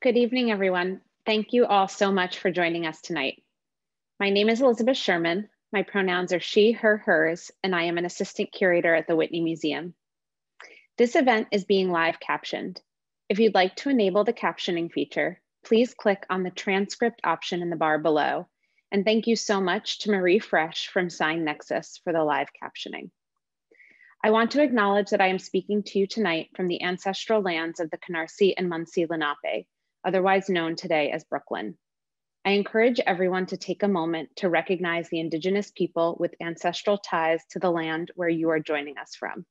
Good evening, everyone. Thank you all so much for joining us tonight. My name is Elizabeth Sherman. My pronouns are she, her, hers, and I am an assistant curator at the Whitney Museum. This event is being live captioned. If you'd like to enable the captioning feature, please click on the transcript option in the bar below. And thank you so much to Marie Fresh from Sign Nexus for the live captioning. I want to acknowledge that I am speaking to you tonight from the ancestral lands of the Canarsie and Munsee Lenape, otherwise known today as Brooklyn. I encourage everyone to take a moment to recognize the Indigenous people with ancestral ties to the land where you are joining us from.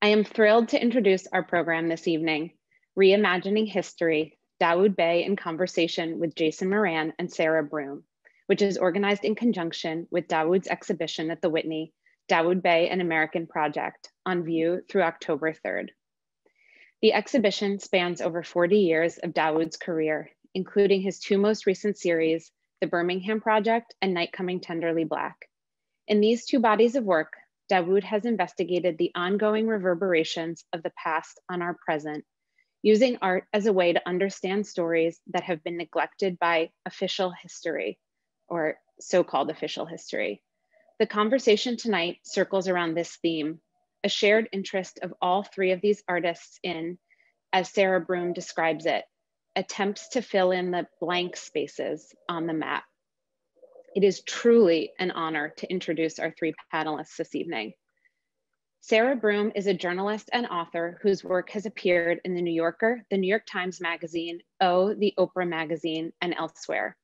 I am thrilled to introduce our program this evening, Reimagining History, Dawoud Bey in conversation with Jason Moran and Sarah Broom, which is organized in conjunction with Dawoud's exhibition at the Whitney, Dawoud Bey, an American Project, on view through October 3rd. The exhibition spans over 40 years of Dawoud's career, including his two most recent series, the Birmingham Project and Night Coming Tenderly Black. In these two bodies of work, Dawoud has investigated the ongoing reverberations of the past on our present, using art as a way to understand stories that have been neglected by official history, or so-called official history. The conversation tonight circles around this theme, a shared interest of all three of these artists in, as Sarah Broom describes it, attempts to fill in the blank spaces on the map. It is truly an honor to introduce our three panelists this evening. Sarah Broom is a journalist and author whose work has appeared in The New Yorker, The New York Times Magazine, O, The Oprah Magazine, and elsewhere.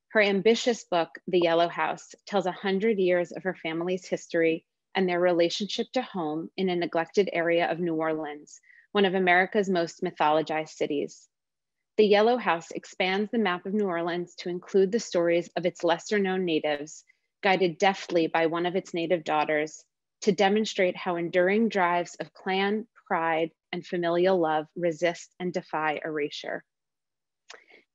Her ambitious book, The Yellow House, tells 100 years of her family's history and their relationship to home in a neglected area of New Orleans, one of America's most mythologized cities. The Yellow House expands the map of New Orleans to include the stories of its lesser known natives, guided deftly by one of its native daughters, to demonstrate how enduring drives of clan, pride, and familial love resist and defy erasure.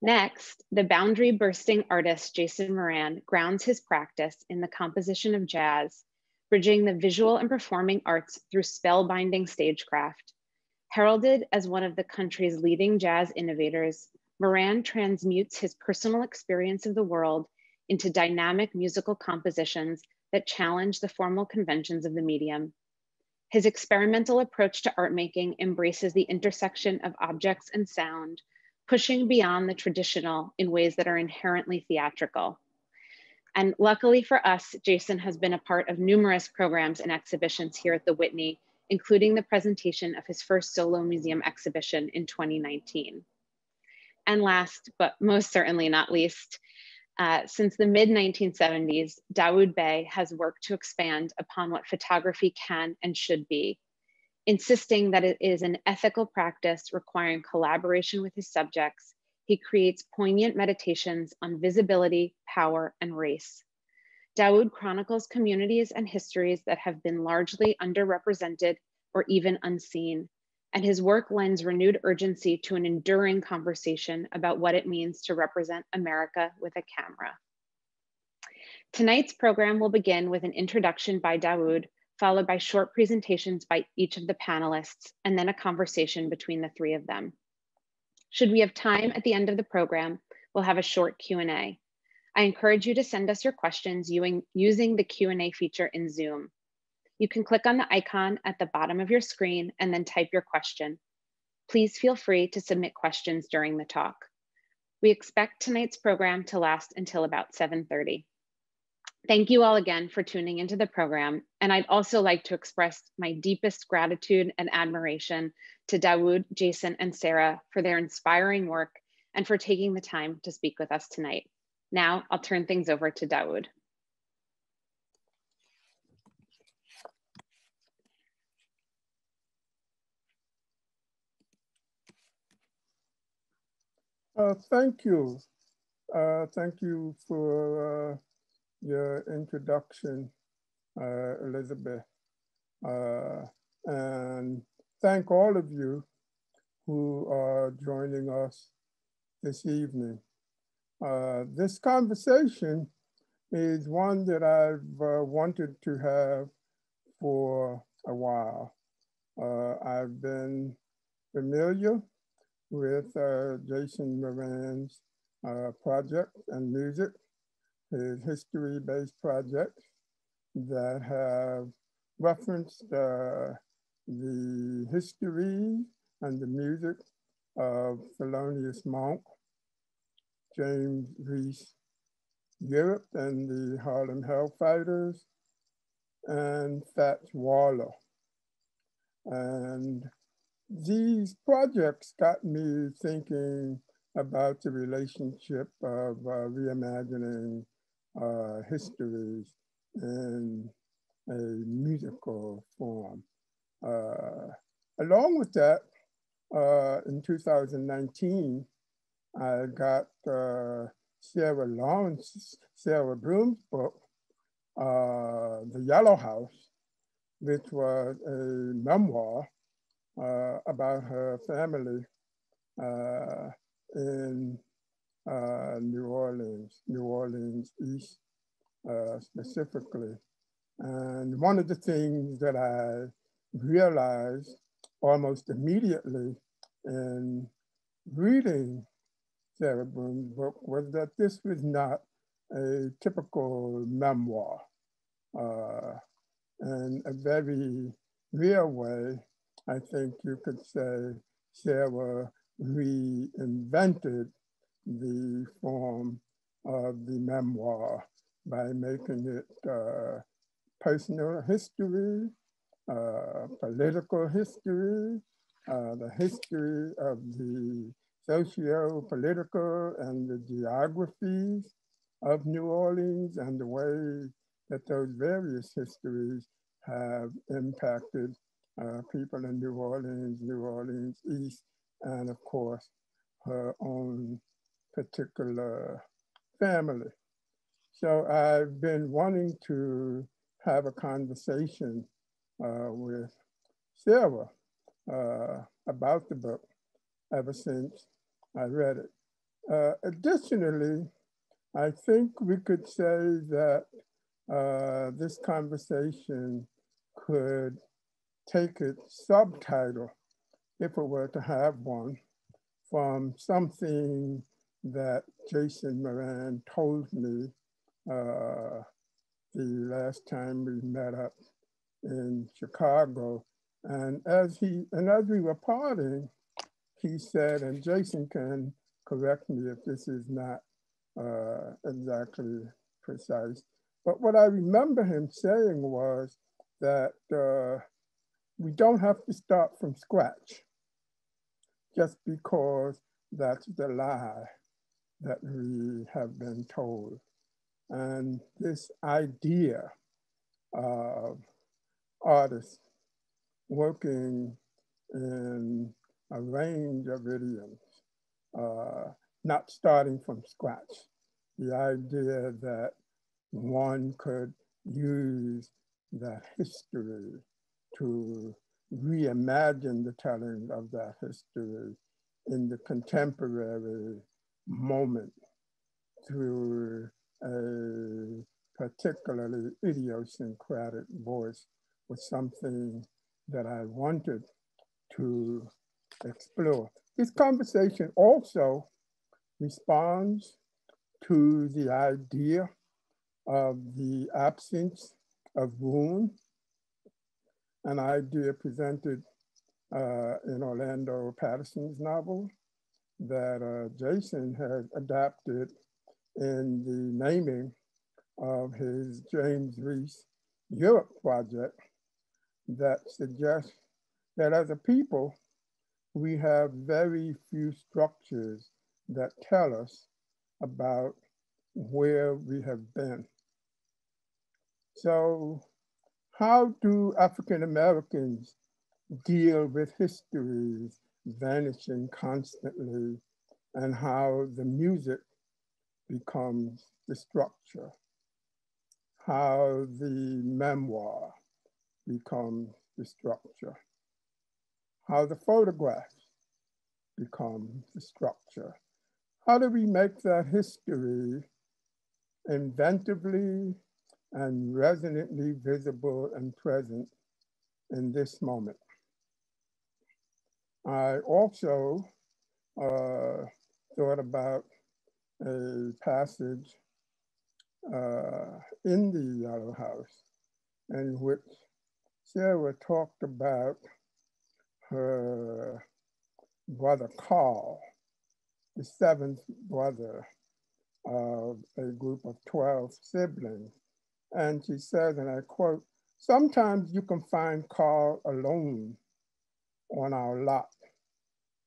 Next, the boundary-bursting artist Jason Moran grounds his practice in the composition of jazz, bridging the visual and performing arts through spellbinding stagecraft. Heralded as one of the country's leading jazz innovators, Moran transmutes his personal experience of the world into dynamic musical compositions that challenge the formal conventions of the medium. His experimental approach to art making embraces the intersection of objects and sound, pushing beyond the traditional in ways that are inherently theatrical. And luckily for us, Jason has been a part of numerous programs and exhibitions here at the Whitney, including the presentation of his first solo museum exhibition in 2019. And last, but most certainly not least, since the mid-1970s, Dawoud Bey has worked to expand upon what photography can and should be, insisting that it is an ethical practice requiring collaboration with his subjects. He creates poignant meditations on visibility, power, and race. Dawoud chronicles communities and histories that have been largely underrepresented or even unseen, and his work lends renewed urgency to an enduring conversation about what it means to represent America with a camera. Tonight's program will begin with an introduction by Dawoud, followed by short presentations by each of the panelists, and then a conversation between the three of them. Should we have time at the end of the program, we'll have a short Q&A. I encourage you to send us your questions using the Q&A feature in Zoom. You can click on the icon at the bottom of your screen and then type your question. Please feel free to submit questions during the talk. We expect tonight's program to last until about 7:30. Thank you all again for tuning into the program. And I'd also like to express my deepest gratitude and admiration to Dawoud, Jason, and Sarah for their inspiring work and for taking the time to speak with us tonight. Now I'll turn things over to Dawoud. Thank you. Thank you for your introduction, Elizabeth. And thank all of you who are joining us this evening. This conversation is one that I've wanted to have for a while. I've been familiar with Jason Moran's project and music, his history-based projects that have referenced the history and the music of Thelonious Monk, James Reese Europe and the Harlem Hellfighters, and Fats Waller. And these projects got me thinking about the relationship of reimagining histories in a musical form. Along with that, in 2019, I got Sarah Broom's book, The Yellow House, which was a memoir about her family in New Orleans East specifically. And one of the things that I realized almost immediately in reading Sarah Broom's book was that this was not a typical memoir. In a very real way, I think you could say Sarah reinvented the form of the memoir by making it personal history, political history, the history of the socio-political and the geographies of New Orleans and the way that those various histories have impacted people in New Orleans East, and of course, her own particular family. So I've been wanting to have a conversation with Sarah about the book ever since I read it. Additionally, I think we could say that this conversation could take its subtitle, if it were to have one, from something that Jason Moran told me the last time we met up in Chicago. And as we were parting, he said, and Jason can correct me if this is not exactly precise, but what I remember him saying was that we don't have to start from scratch just because that's the lie that we have been told. And this idea of artists working in a range of idioms, not starting from scratch. The idea that one could use that history to reimagine the telling of that history in the contemporary moment through a particularly idiosyncratic voice was something that I wanted to explore. This conversation also responds to the idea of the absence of Broome, an idea presented in Orlando Patterson's novel that Jason has adapted in the naming of his James Reese Europe project that suggests that as a people, we have very few structures that tell us about where we have been. So how do African Americans deal with histories vanishing constantly and how the music becomes the structure, how the memoir becomes the structure, how the photographs become the structure? How do we make that history inventively and resonantly visible and present in this moment? I also thought about a passage in the Yellow House in which Sarah talked about her brother Carl, the seventh brother of a group of 12 siblings. And she says, and I quote, "Sometimes you can find Carl alone on our lot,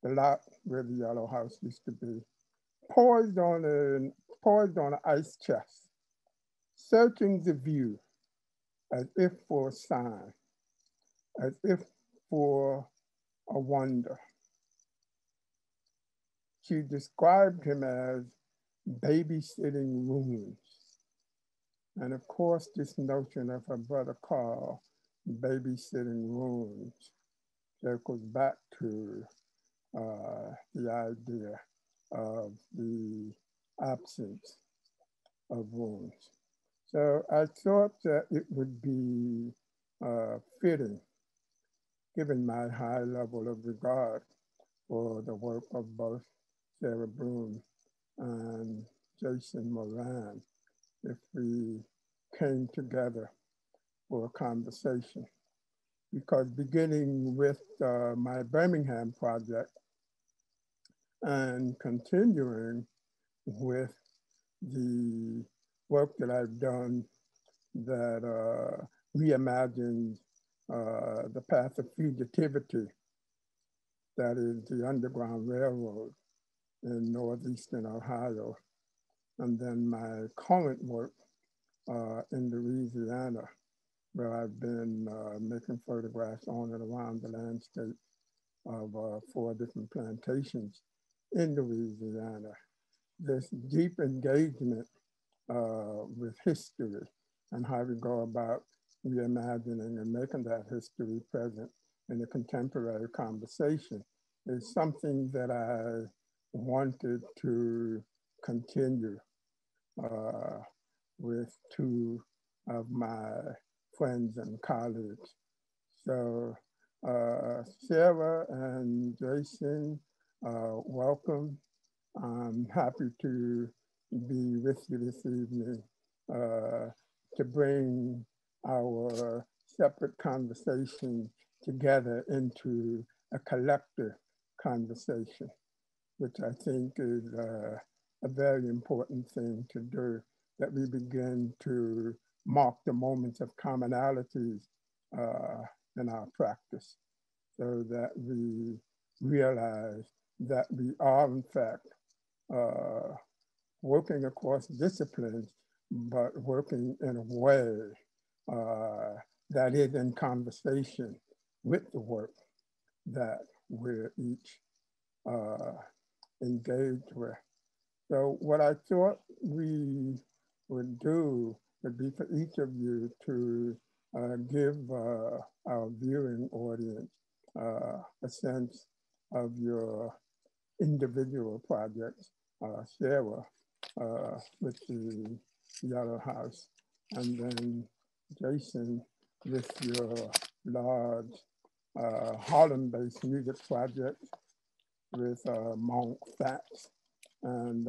the lot where the Yellow House used to be, poised on an ice chest, searching the view as if for a sign, as if for a wonder." She described him as babysitting ruins. And of course, this notion of her brother Carl babysitting ruins circles back to the idea of the absence of ruins. So I thought that it would be fitting, given my high level of regard for the work of both Sarah Broome and Jason Moran, if we came together for a conversation. Because beginning with my Birmingham project and continuing with the work that I've done that reimagined the path of fugitivity, that is the Underground Railroad in northeastern Ohio, and then my current work in Louisiana, where I've been making photographs on and around the landscape of 4 different plantations in Louisiana. This deep engagement with history and how we go about reimagining and making that history present in a contemporary conversation is something that I wanted to continue with 2 of my friends and colleagues. So Sarah and Jason, welcome. I'm happy to be with you this evening to bring our separate conversation together into a collective conversation, which I think is a very important thing to do, that we begin to mark the moments of commonalities in our practice, so that we realize that we are in fact working across disciplines, but working in a way that is in conversation with the work that we're each engaged with. So what I thought we would do would be for each of you to give our viewing audience a sense of your individual projects, Sarah with the Yellow House, and then Jason with your large Harlem-based music project with Monk Fats and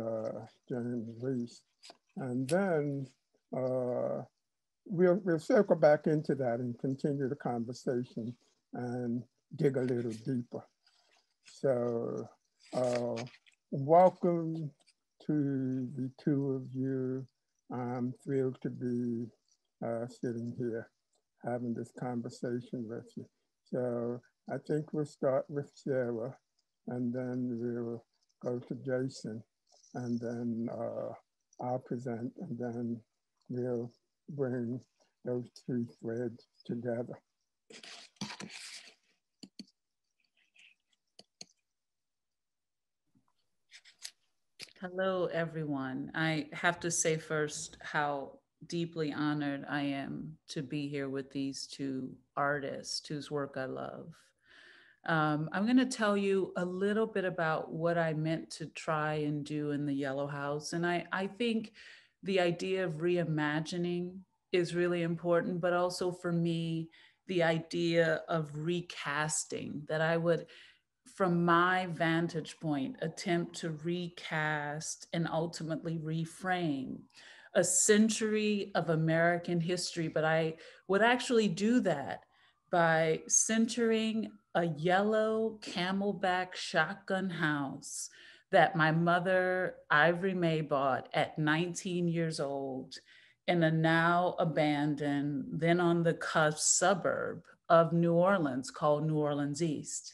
James Reese. And then we'll circle back into that and continue the conversation and dig a little deeper. So welcome to the 2 of you. I'm thrilled to be sitting here having this conversation with you. So I think we'll start with Sarah, and then we'll go to Jason, and then I'll present, and then we'll bring those 3 threads together. Hello, everyone. I have to say first how deeply honored I am to be here with these 2 artists whose work I love. I'm going to tell you a little bit about what I meant to try and do in the Yellow House. And I think the idea of reimagining is really important, but also for me, the idea of recasting, that I would from my vantage point, attempt to recast and ultimately reframe a century of American history. But I would actually do that by centering a yellow Camelback shotgun house that my mother, Ivory May, bought at 19 years old in a now abandoned, then on the cusp suburb of New Orleans called New Orleans East.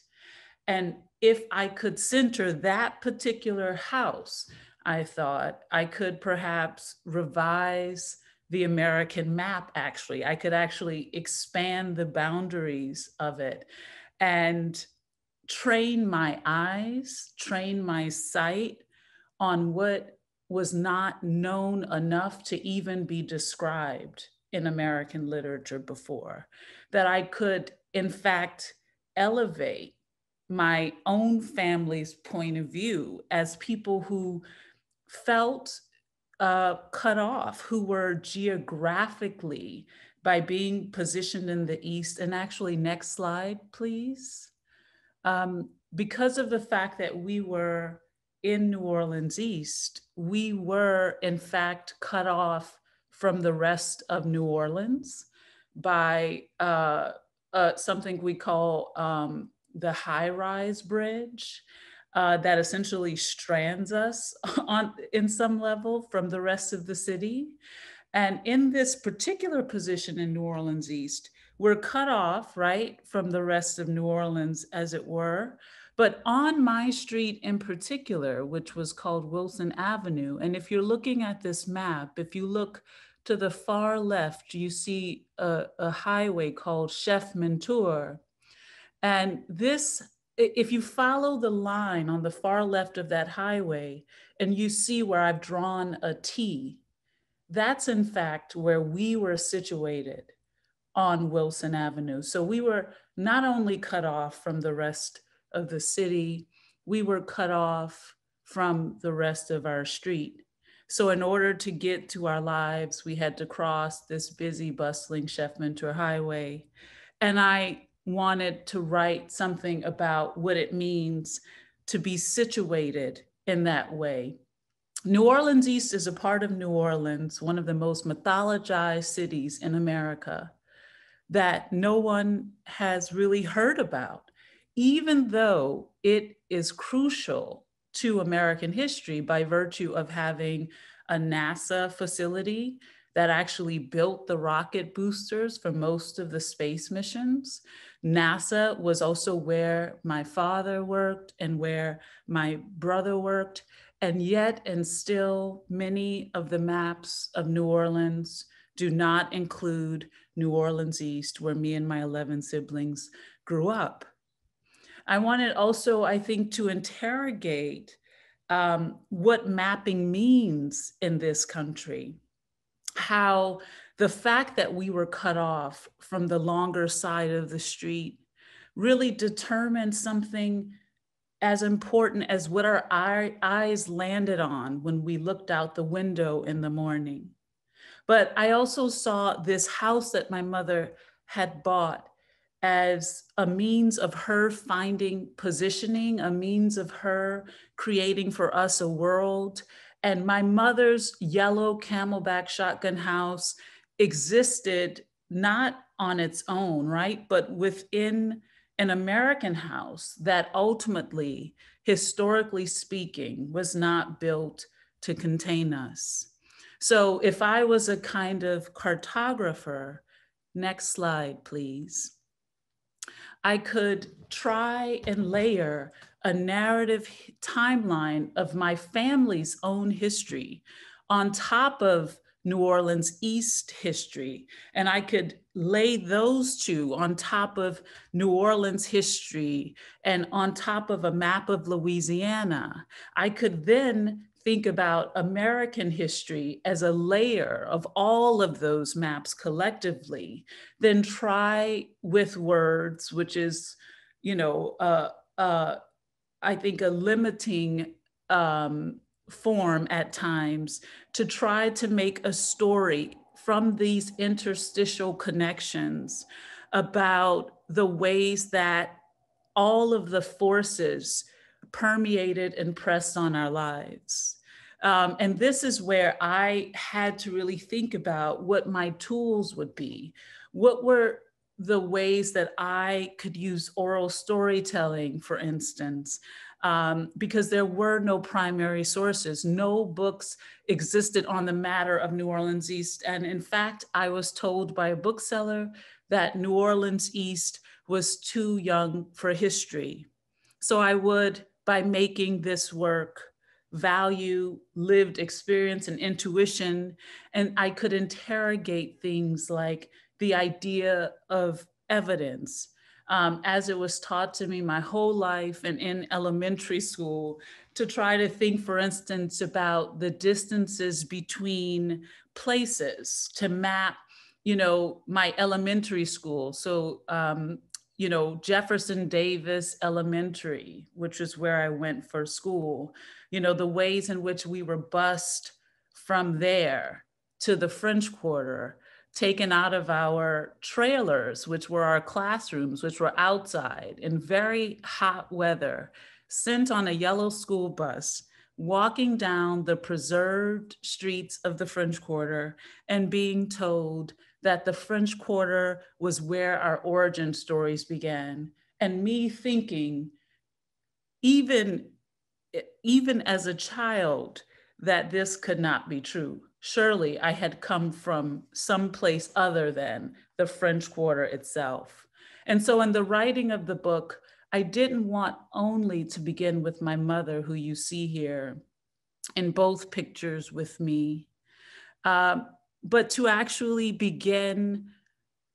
And if I could center that particular house, I thought I could perhaps revise the American map, actually. I could actually expand the boundaries of it and train my eyes, train my sight on what was not known enough to even be described in American literature before, that I could, in fact, elevate my own family's point of view as people who felt cut off, who were geographically, by being positioned in the East. And actually, next slide, please. Because of the fact that we were in New Orleans East, we were in fact cut off from the rest of New Orleans by something we call the high-rise bridge that essentially strands us in some level from the rest of the city. And in this particular position in New Orleans East, we're cut off, right, from the rest of New Orleans, as it were. But on my street in particular, which was called Wilson Avenue, and if you're looking at this map, if you look to the far left, you see a highway called Chef Mentor. And this, if you follow the line on the far left of that highway, and you see where I've drawn a T, that's in fact where we were situated on Wilson Avenue. So we were not only cut off from the rest of the city, we were cut off from the rest of our street. So in order to get to our lives, we had to cross this busy, bustling Chef Mentor Highway. And I wanted to write something about what it means to be situated in that way. New Orleans East is a part of New Orleans, one of the most mythologized cities in America, that no one has really heard about, even though it is crucial to American history by virtue of having a NASA facility that actually built the rocket boosters for most of the space missions. NASA was also where my father worked and where my brother worked. And yet, and still, many of the maps of New Orleans do not include New Orleans East, where me and my 11 siblings grew up. I wanted also, I think, to interrogate what mapping means in this country, how the fact that we were cut off from the longer side of the street really determined something as important as what our eyes landed on when we looked out the window in the morning. But I also saw this house that my mother had bought as a means of her finding positioning, a means of her creating for us a world. And my mother's yellow Camelback shotgun house existed not on its own, right? But within an American house that ultimately, historically speaking, was not built to contain us. So if I was a kind of cartographer, next slide, please, I could try and layer a narrative timeline of my family's own history on top of New Orleans East history. And I could lay those two on top of New Orleans history and on top of a map of Louisiana. I could then think about American history as a layer of all of those maps collectively, then try with words, which is, I think a limiting form at times, to try to make a story from these interstitial connections about the ways that all of the forces permeated and pressed on our lives. And this is where I had to really think about what my tools would be. What were the ways that I could use oral storytelling, for instance, because there were no primary sources. No books existed on the matter of New Orleans East. And in fact, I was told by a bookseller that New Orleans East was too young for history. So I would, by making this work, value lived experience and intuition, and I could interrogate things like the idea of evidence. As it was taught to me my whole life and in elementary school, to try to think, for instance, about the distances between places, to map, my elementary school. So, Jefferson Davis Elementary, which is where I went for school, the ways in which we were bused from there to the French Quarter, taken out of our trailers, which were our classrooms, which were outside in very hot weather, sent on a yellow school bus, walking down the preserved streets of the French Quarter and being told that the French Quarter was where our origin stories began. And me thinking, even as a child, that this could not be true. Surely I had come from someplace other than the French Quarter itself. And so in the writing of the book, I didn't want only to begin with my mother, who you see here in both pictures with me, but to actually begin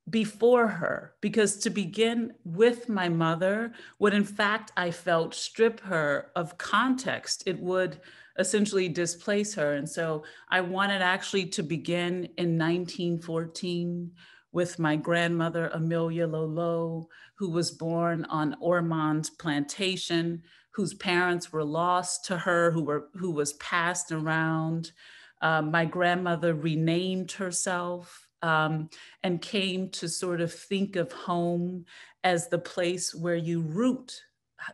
before her, because to begin with my mother would, in fact, I felt, strip her of context. It would essentially displace her. And so I wanted actually to begin in 1914 with my grandmother, Amelia Lolo, who was born on Ormond's plantation, whose parents were lost to her, who was passed around. My grandmother renamed herself, and came to sort of think of home as the place where you root,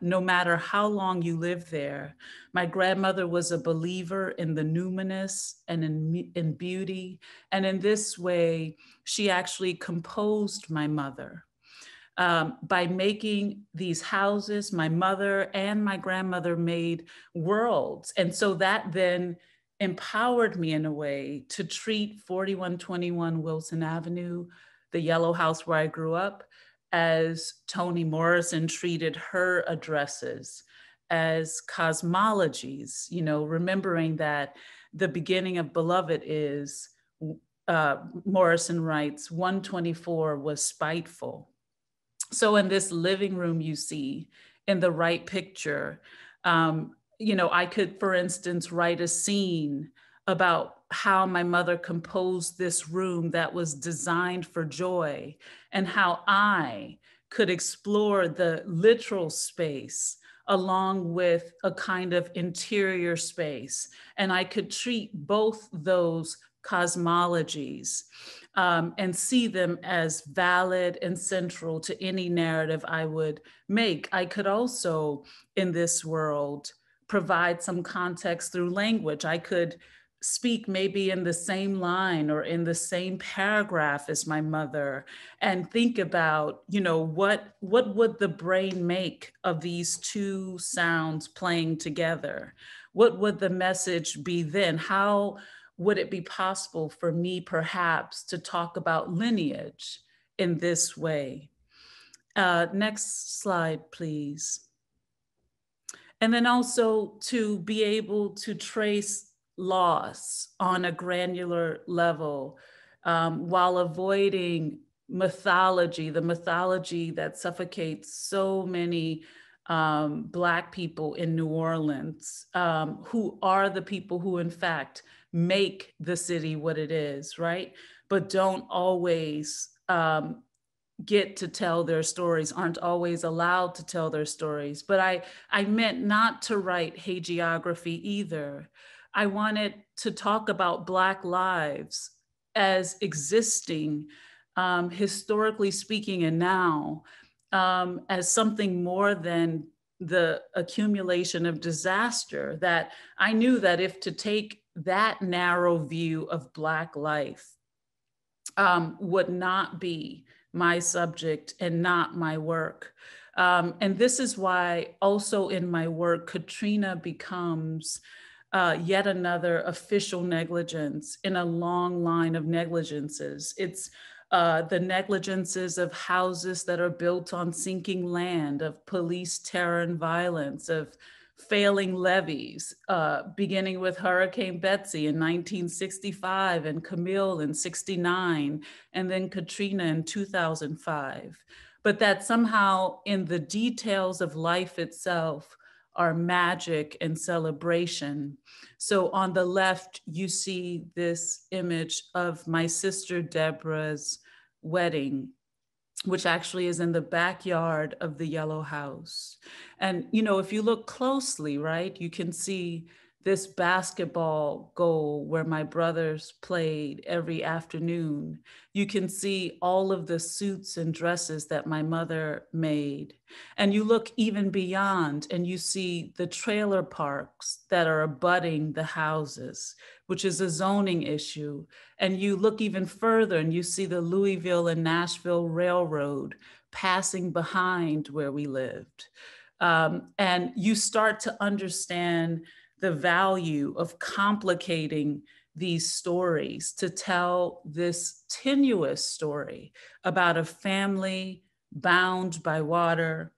no matter how long you live there. My grandmother was a believer in the numinous and in beauty. And in this way, she actually composed my mother. By making these houses, my mother and my grandmother made worlds. And so that then empowered me in a way to treat 4121 Wilson Avenue, the yellow house where I grew up, as Toni Morrison treated her addresses, as cosmologies, remembering that the beginning of Beloved is, Morrison writes, 124 was spiteful. So in this living room you see in the right picture, I could, for instance, write a scene about how my mother composed this room that was designed for joy, and how I could explore the literal space along with a kind of interior space. And I could treat both those cosmologies and see them as valid and central to any narrative I would make. I could also, in this world, provide some context through language. I could speak maybe in the same line or in the same paragraph as my mother, and think about, what would the brain make of these two sounds playing together? What would the message be then? How would it be possible for me perhaps to talk about lineage in this way? Next slide, please. And then also to be able to trace loss on a granular level, while avoiding mythology, the mythology that suffocates so many Black people in New Orleans, who are the people who in fact make the city what it is, right? But don't always get to tell their stories, aren't always allowed to tell their stories. But I meant not to write hagiography either. I wanted to talk about Black lives as existing, historically speaking, and now, as something more than the accumulation of disaster, that I knew that if to take that narrow view of Black life would not be my subject and not my work. And this is why also in my work, Katrina becomes yet another official negligence in a long line of negligences. It's the negligences of houses that are built on sinking land, of police terror and violence, of failing levees, beginning with Hurricane Betsy in 1965 and Camille in 69, and then Katrina in 2005. But that somehow in the details of life itself are magic and celebration. So on the left, you see this image of my sister Deborah's wedding, which actually is in the backyard of the Yellow House. And, you know, if you look closely, right, you can see this basketball goal where my brothers played every afternoon. You can see all of the suits and dresses that my mother made. And you look even beyond and you see the trailer parks that are abutting the houses, which is a zoning issue. And you look even further and you see the Louisville and Nashville Railroad passing behind where we lived. And you start to understand the value of complicating these stories to tell this tenuous story about a family bound by water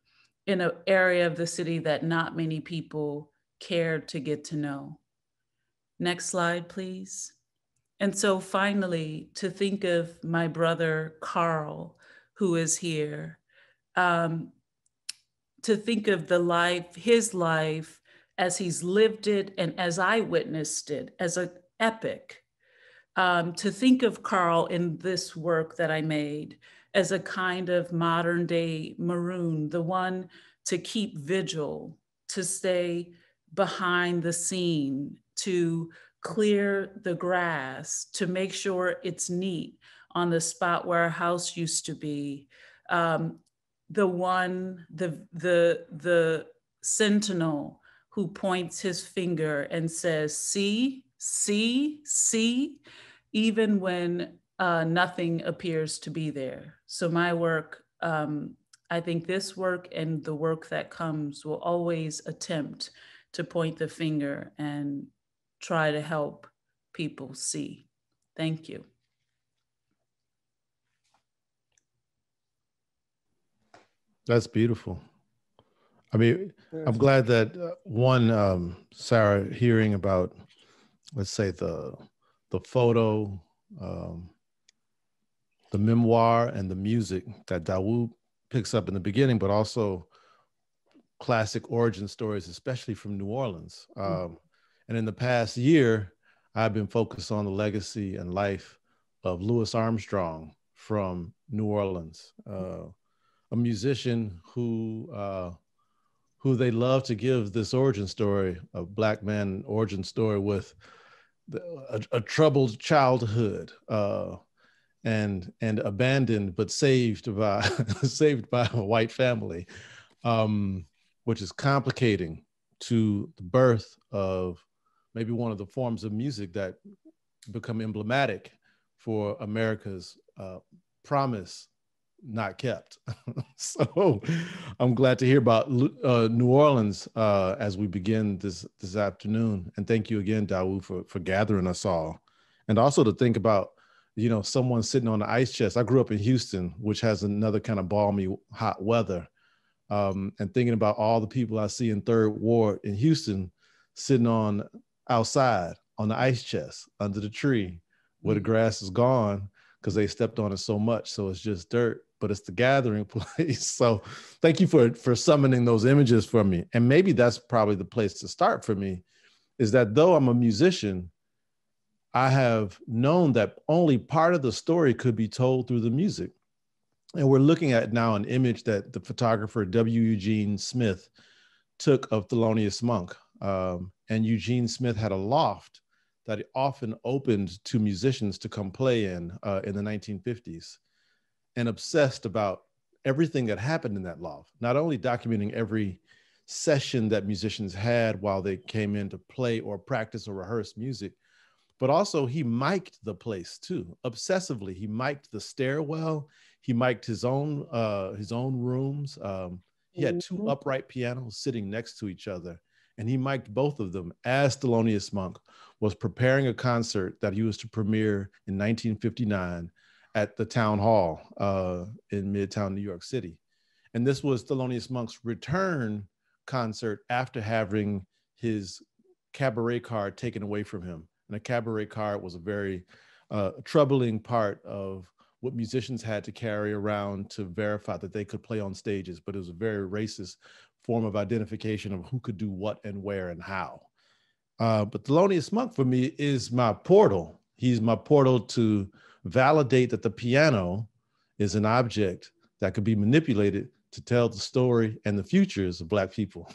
in an area of the city that not many people cared to get to know. Next slide, please. And so finally, to think of my brother, Carl, who is here, to think of the life, his life, as he's lived it and as I witnessed it, as an epic. To think of Carl in this work that I made as a kind of modern day Maroon, the one to keep vigil, to stay behind the scene, to clear the grass, to make sure it's neat on the spot where our house used to be. The sentinel who points his finger and says, see, see, see, even when nothing appears to be there. So my work, I think this work and the work that comes will always attempt to point the finger and try to help people see. Thank you. That's beautiful. I mean, I'm glad that Sarah, hearing about, let's say, the photo, the memoir and the music that Dawoud picks up in the beginning, but also classic origin stories, especially from New Orleans. And in the past year, I've been focused on the legacy and life of Louis Armstrong from New Orleans, a musician who they love to give this origin story, a Black man origin story with a troubled childhood and abandoned but saved by saved by a white family, which is complicating to the birth of maybe one of the forms of music that become emblematic for America's promise not kept. So I'm glad to hear about New Orleans as we begin this afternoon. And thank you again, Dawoud, for gathering us all. And also to think about, you know, someone sitting on the ice chest. I grew up in Houston, which has another kind of balmy, hot weather. And thinking about all the people I see in Third Ward in Houston sitting outside on the ice chest under the tree where the grass is gone because they stepped on it so much. So it's just dirt, but it's the gathering place. So thank you for summoning those images for me. And maybe that's probably the place to start for me, is that though I'm a musician, I have known that only part of the story could be told through the music. And we're looking at now an image that the photographer W. Eugene Smith took of Thelonious Monk. And Eugene Smith had a loft that he often opened to musicians to come play in the 1950s, and obsessed about everything that happened in that loft, not only documenting every session that musicians had while they came in to play or practice or rehearse music, but also he mic'd the place too, obsessively. He mic'd the stairwell. He mic'd his own rooms. He had two upright pianos sitting next to each other, and he mic'd both of them as Thelonious Monk was preparing a concert that he was to premiere in 1959 at the Town Hall in Midtown, New York City. And this was Thelonious Monk's return concert after having his cabaret card taken away from him. And a cabaret card was a very troubling part of what musicians had to carry around to verify that they could play on stages, but it was a very racist form of identification of who could do what and where and how. But Thelonious Monk for me is my portal. He's my portal to validate that the piano is an object that could be manipulated to tell the story and the futures of Black people.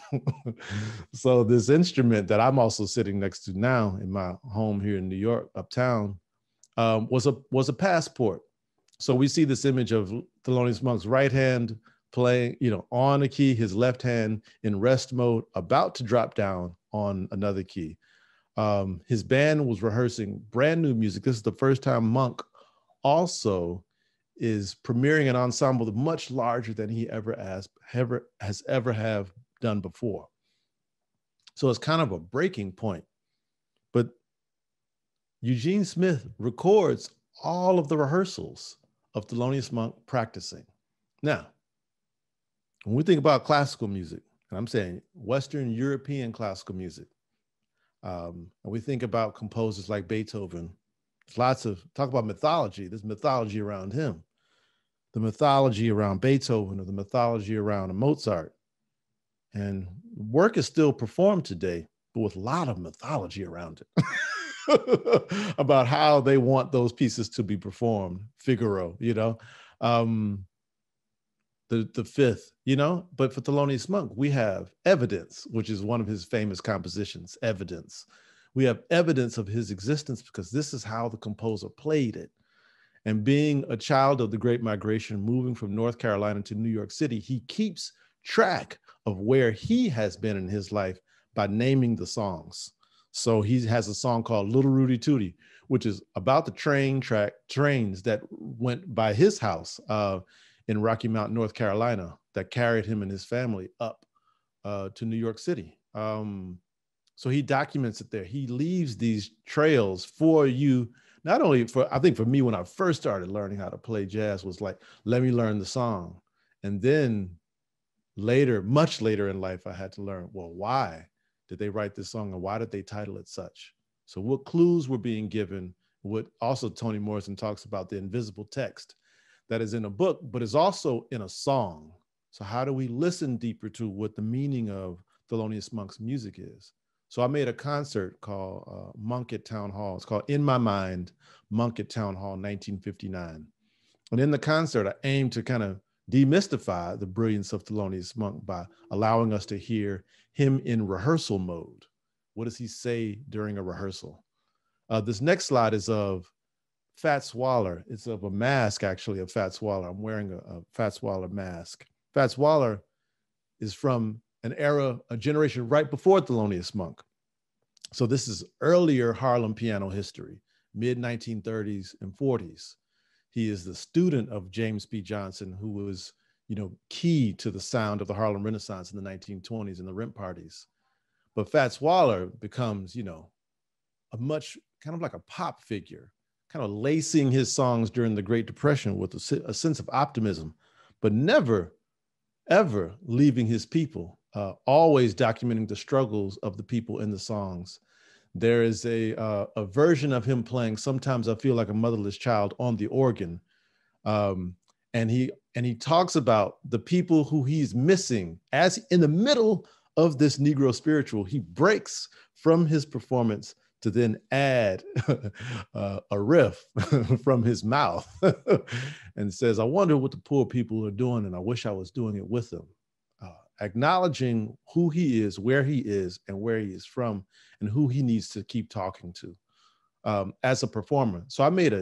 So this instrument that I'm also sitting next to now in my home here in New York, uptown, was a passport. So we see this image of Thelonious Monk's right hand playing, on a key, his left hand in rest mode, about to drop down on another key. His band was rehearsing brand new music. This is the first time Monk also is premiering an ensemble much larger than he has ever have done before. So it's kind of a breaking point. But Eugene Smith records all of the rehearsals of Thelonious Monk practicing. Now, when we think about classical music, and I'm saying Western European classical music, and we think about composers like Beethoven, talk about mythology. There's mythology around him. The mythology around Beethoven or the mythology around Mozart. And work is still performed today, but with a lot of mythology around it about how they want those pieces to be performed. Figaro, the fifth, but for Thelonious Monk, we have evidence, which is one of his famous compositions, Evidence. We have evidence of his existence because this is how the composer played it. And being a child of the Great Migration, moving from North Carolina to New York City, he keeps track of where he has been in his life by naming the songs. So he has a song called Little Rudy Tooty, which is about the trains that went by his house in Rocky Mount, North Carolina, that carried him and his family up to New York City. So he documents it there. He leaves these trails for you, not only I think for me, when I first started learning how to play jazz was like, let me learn the song. And then later, much later in life, I had to learn, well, why did they write this song and why did they title it such? So what clues were being given, what also Toni Morrison talks about, the invisible text that is in a book, but is also in a song. So how do we listen deeper to what the meaning of Thelonious Monk's music is? So I made a concert called Monk at Town Hall. It's called In My Mind, Monk at Town Hall, 1959. And in the concert, I aimed to kind of demystify the brilliance of Thelonious Monk by allowing us to hear him in rehearsal mode. What does he say during a rehearsal? This next slide is of Fats Waller. It's of a mask, actually, of Fats Waller. I'm wearing a Fats Waller mask. Fats Waller is from an era, a generation right before Thelonious Monk. So this is earlier Harlem piano history, mid-1930s and 40s. He is the student of James P. Johnson, who was, key to the sound of the Harlem Renaissance in the 1920s and the rent parties. But Fats Waller becomes, a much kind of like a pop figure, kind of lacing his songs during the Great Depression with a sense of optimism, but never, ever leaving his people, always documenting the struggles of the people in the songs. There is a version of him playing Sometimes I Feel Like a Motherless Child on the organ. And he talks about the people who he's missing as in the middle of this Negro spiritual. He breaks from his performance to then add a riff from his mouth and says, I wonder what the poor people are doing, and I wish I was doing it with them. Acknowledging who he is, and where he is from, and who he needs to keep talking to as a performer. So I made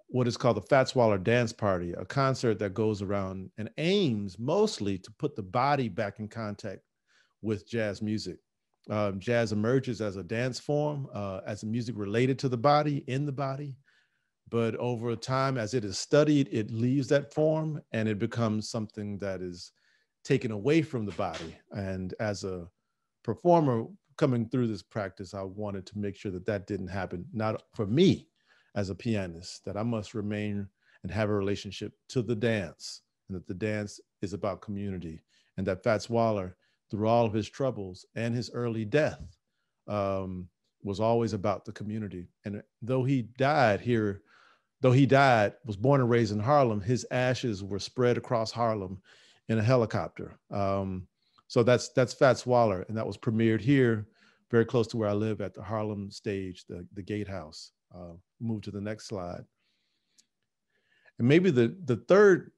what is called the Fats Waller Dance Party, a concert that goes around and aims mostly to put the body back in contact with jazz music. Jazz emerges as a dance form, as a music related to the body, in the body. But over time, as it is studied, it leaves that form and it becomes something that is taken away from the body. And as a performer coming through this practice, I wanted to make sure that that didn't happen, not for me as a pianist, that I must remain and have a relationship to the dance, and that the dance is about community, and that Fats Waller, through all of his troubles and his early death, was always about the community. And though he died, was born and raised in Harlem, his ashes were spread across Harlem in a helicopter. So that's Fats Waller, and that was premiered here, very close to where I live at the Harlem stage, the Gatehouse. Move to the next slide. And maybe the third,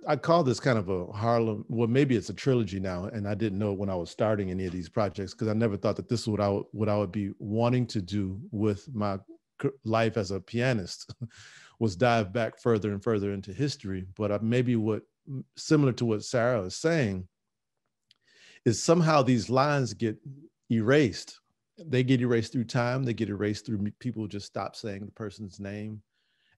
I call this kind of a Harlem, well, maybe it's a trilogy now, and I didn't know when I was starting any of these projects, because I never thought that this is what I would be wanting to do with my life as a pianist, was dive back further and further into history. But maybe similar to what Sarah is saying, is somehow these lines get erased. They get erased through time. They get erased through people just stop saying the person's name.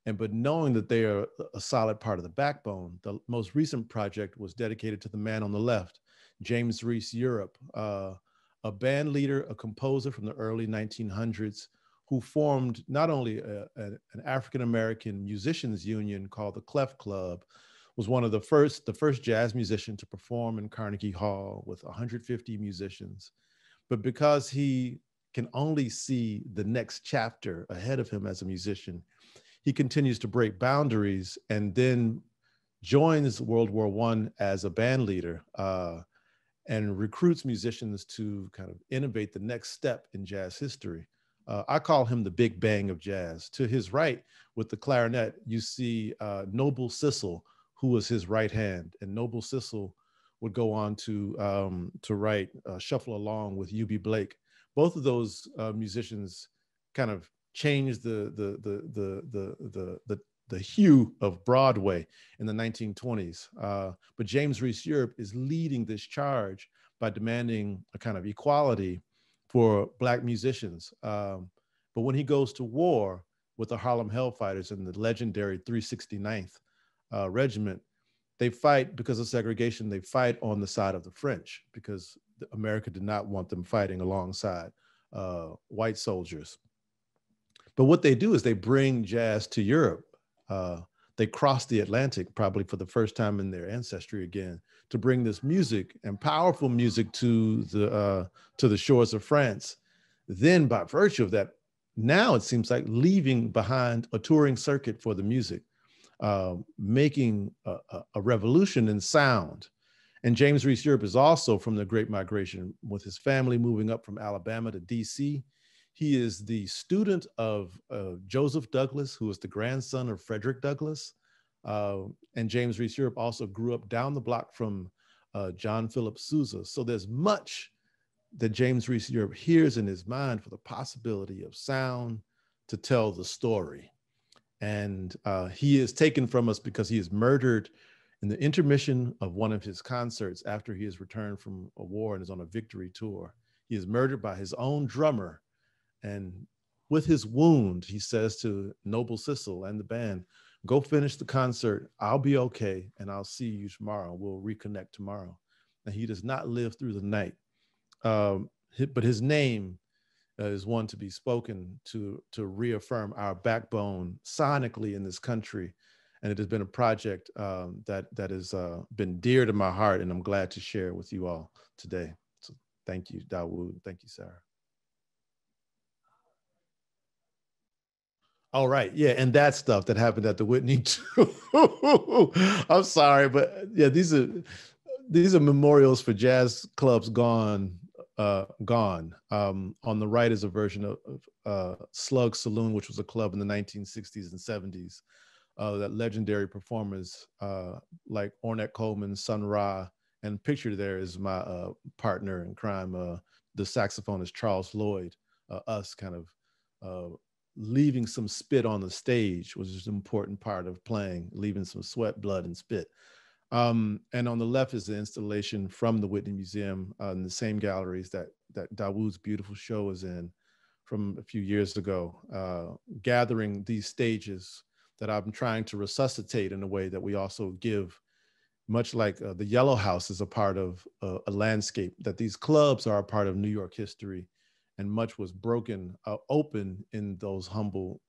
But knowing that they are a solid part of the backbone. The most recent project was dedicated to the man on the left, James Reese Europe, a band leader, a composer from the early 1900s, who formed not only an African-American musicians union called the Clef Club, was one of the first jazz musician to perform in Carnegie Hall with 150 musicians. But because he can only see the next chapter ahead of him as a musician, he continues to break boundaries and then joins World War I as a band leader and recruits musicians to kind of innovate the next step in jazz history. I call him the Big Bang of jazz. To his right, with the clarinet, you see Noble Sissle, who was his right hand. And Noble Sissle would go on to write Shuffle Along with U.B. Blake. Both of those musicians kind of changed the hue of Broadway in the 1920s. But James Reese Europe is leading this charge by demanding a kind of equality for Black musicians. But when he goes to war with the Harlem Hellfighters and the legendary 369th Regiment, they fight because of segregation. They fight on the side of the French because America did not want them fighting alongside white soldiers. But what they do is they bring jazz to Europe. They cross the Atlantic, probably for the first time in their ancestry again, to bring this music and powerful music to the shores of France. Then, by virtue of that, now it seems like leaving behind a touring circuit for the music, making a revolution in sound. And James Reese Europe is also from the Great Migration, with his family moving up from Alabama to DC. He is the student of Joseph Douglas, who is the grandson of Frederick Douglass. And James Reese Europe also grew up down the block from John Philip Sousa. So there's much that James Reese Europe hears in his mind for the possibility of sound to tell the story. And he is taken from us because he is murdered in the intermission of one of his concerts after he has returned from a war and is on a victory tour. He is murdered by his own drummer. And with his wound, he says to Noble Sissle and the band, go finish the concert. I'll be okay. And I'll see you tomorrow. We'll reconnect tomorrow. And he does not live through the night. But his name is one to be spoken to reaffirm our backbone sonically in this country. And it has been a project that has been dear to my heart, and I'm glad to share with you all today. So thank you, Dawoud. Thank you, Sarah. All right, yeah, and that stuff that happened at the Whitney too. I'm sorry, but yeah, these are memorials for jazz clubs gone. On the right is a version of Slug Saloon, which was a club in the 1960s and 70s that legendary performers like Ornette Coleman, Sun Ra, and pictured there is my partner in crime, the saxophonist Charles Lloyd, us kind of leaving some spit on the stage was an important part of playing, leaving some sweat, blood, and spit. And on the left is the installation from the Whitney Museum in the same galleries that Dawoud's beautiful show is in from a few years ago, gathering these stages that I'm trying to resuscitate in a way that we also give, much like the Yellow House is a part of a landscape, that these clubs are a part of New York history, and much was broken open in those humble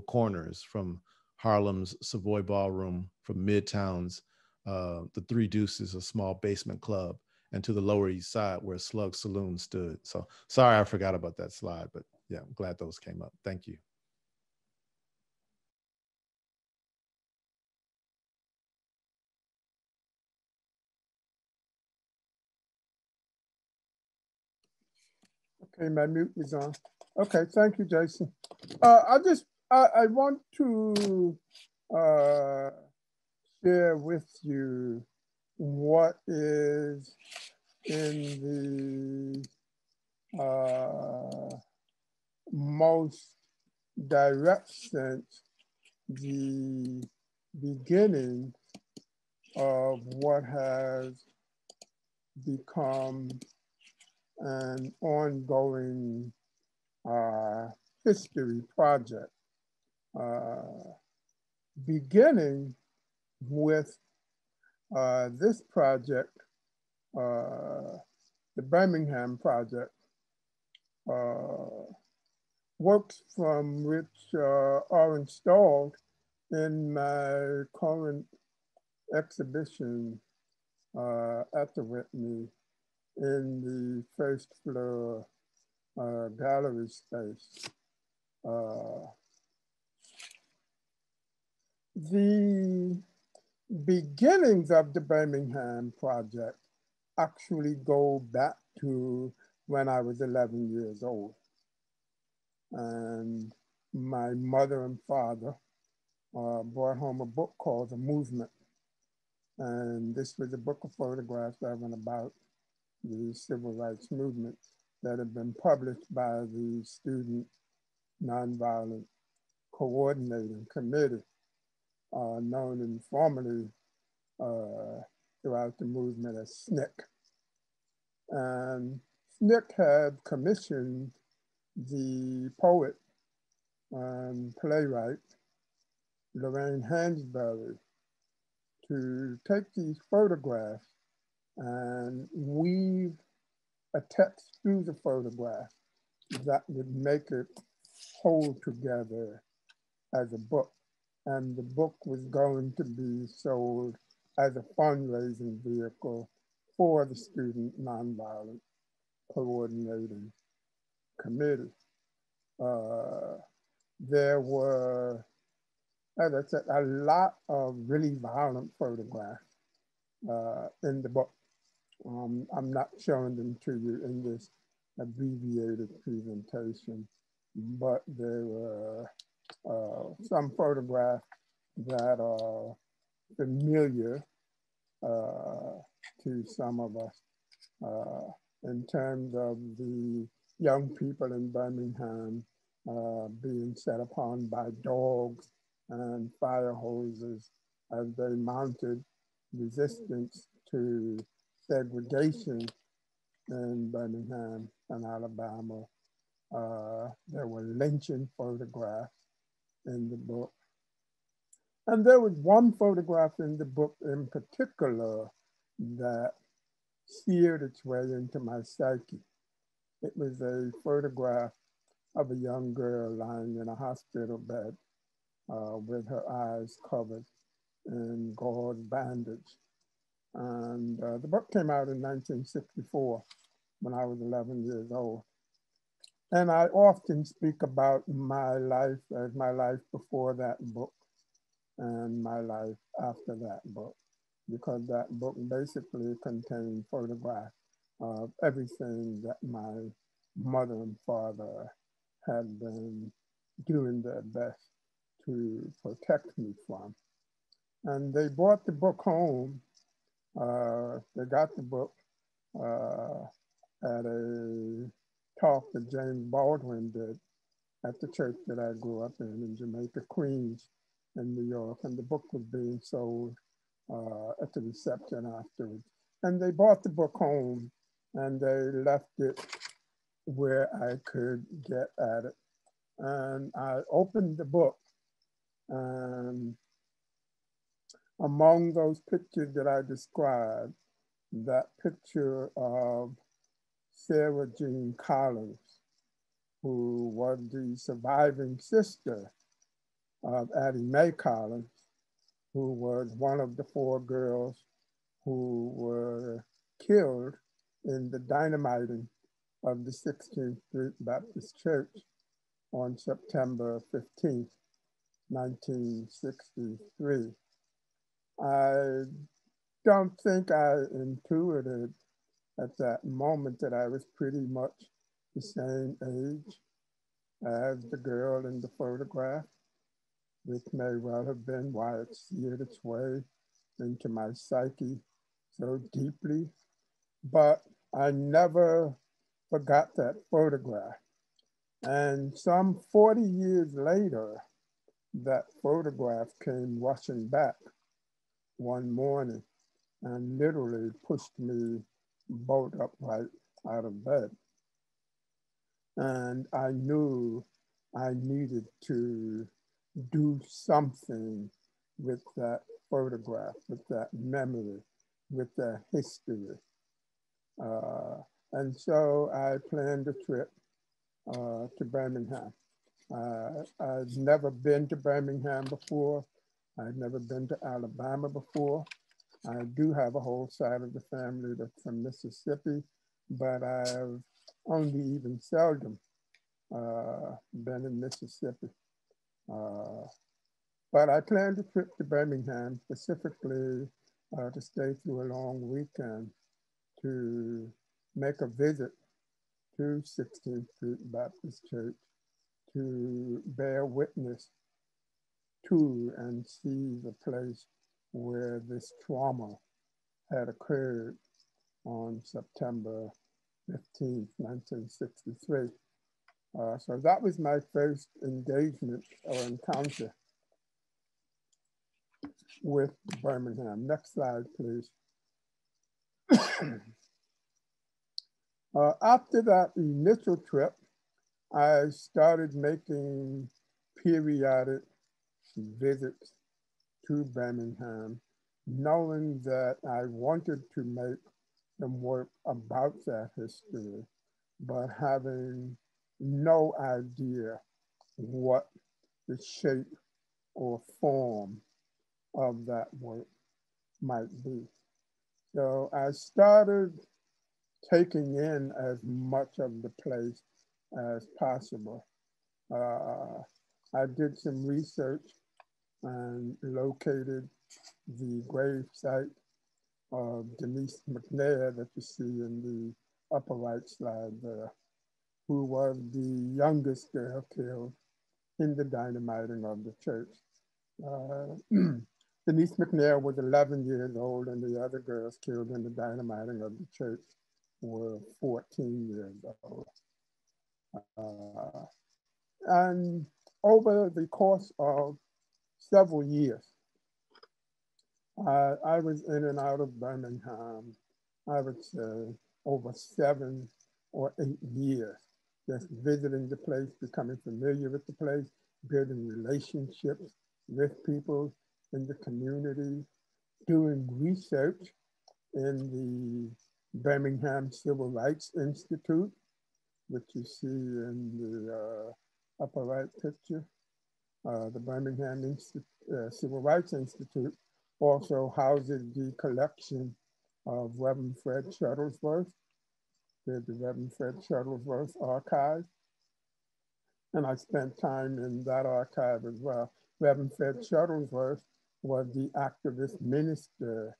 corners, from Harlem's Savoy Ballroom, from Midtown's the Three Deuces, a small basement club, and to the Lower East Side where Slug Saloon stood. So sorry, I forgot about that slide, but yeah, I'm glad those came up. Thank you. Okay, my mute is on. Okay, thank you, Jason. I want to share with you what is in the most direct sense the beginning of what has become an ongoing history project, beginning with this project, the Birmingham Project, works from which are installed in my current exhibition at the Whitney in the first floor gallery space. The beginnings of the Birmingham Project actually go back to when I was 11 years old. And my mother and father brought home a book called The Movement. And this was a book of photographs that went about the civil rights movement that had been published by the Student Nonviolent Coordinating Committee, known informally throughout the movement as SNCC. And SNCC had commissioned the poet and playwright Lorraine Hansberry to take these photographs and weave a text through the photograph that would make it hold together as a book. And the book was going to be sold as a fundraising vehicle for the Student Nonviolent Coordinating Committee. There were, as I said, a lot of really violent photographs in the book. I'm not showing them to you in this abbreviated presentation, but there were some photographs that are familiar to some of us in terms of the young people in Birmingham being set upon by dogs and fire hoses as they mounted resistance to segregation in Birmingham and Alabama. There were lynching photographs in the book. And there was one photograph in the book in particular that seared its way into my psyche. It was a photograph of a young girl lying in a hospital bed with her eyes covered in gauze bandage. And the book came out in 1964 when I was 11 years old. And I often speak about my life as my life before that book and my life after that book, because that book basically contained photographs of everything that my mother and father had been doing their best to protect me from. And they brought the book home. They got the book at a talk that James Baldwin did at the church that I grew up in Jamaica, Queens, in New York, and the book was being sold at the reception afterwards. And they brought the book home and they left it where I could get at it. And I opened the book, and among those pictures that I described, that picture of Sarah Jean Collins, who was the surviving sister of Addie Mae Collins, who was one of the 4 girls who were killed in the dynamiting of the 16th Street Baptist Church on September 15th, 1963. I don't think I intuited at that moment that I was pretty much the same age as the girl in the photograph, which may well have been why it seared its way into my psyche so deeply. But I never forgot that photograph. And some 40 years later, that photograph came rushing back one morning and literally pushed me bolt upright out of bed. And I knew I needed to do something with that photograph, with that memory, with that history. And so I planned a trip to Birmingham. I'd never been to Birmingham before. I'd never been to Alabama before. I do have a whole side of the family that's from Mississippi, but I've only even seldom been in Mississippi. But I planned a trip to Birmingham specifically to stay through a long weekend to make a visit to 16th Street Baptist Church to bear witness to and see the place where this trauma had occurred on September 15th, 1963. So that was my first engagement or encounter with Birmingham. Next slide, please. After that initial trip, I started making periodic visits to Birmingham, knowing that I wanted to make some work about that history, but having no idea what the shape or form of that work might be. So I started taking in as much of the place as possible. I did some research and located the grave site of Denise Mcnair that you see in the upper right slide there, who was the youngest girl killed in the dynamiting of the church. Denise Mcnair was 11 years old, and the other girls killed in the dynamiting of the church were 14 years old. And over the course of several years, I was in and out of Birmingham, I would say over 7 or 8 years, just visiting the place, becoming familiar with the place, building relationships with people in the community, doing research in the Birmingham Civil Rights Institute, which you see in the upper right picture. The Birmingham Civil Rights Institute also houses the collection of Reverend Fred Shuttlesworth. There's the Reverend Fred Shuttlesworth archive. And I spent time in that archive as well. Reverend Fred Shuttlesworth was the activist minister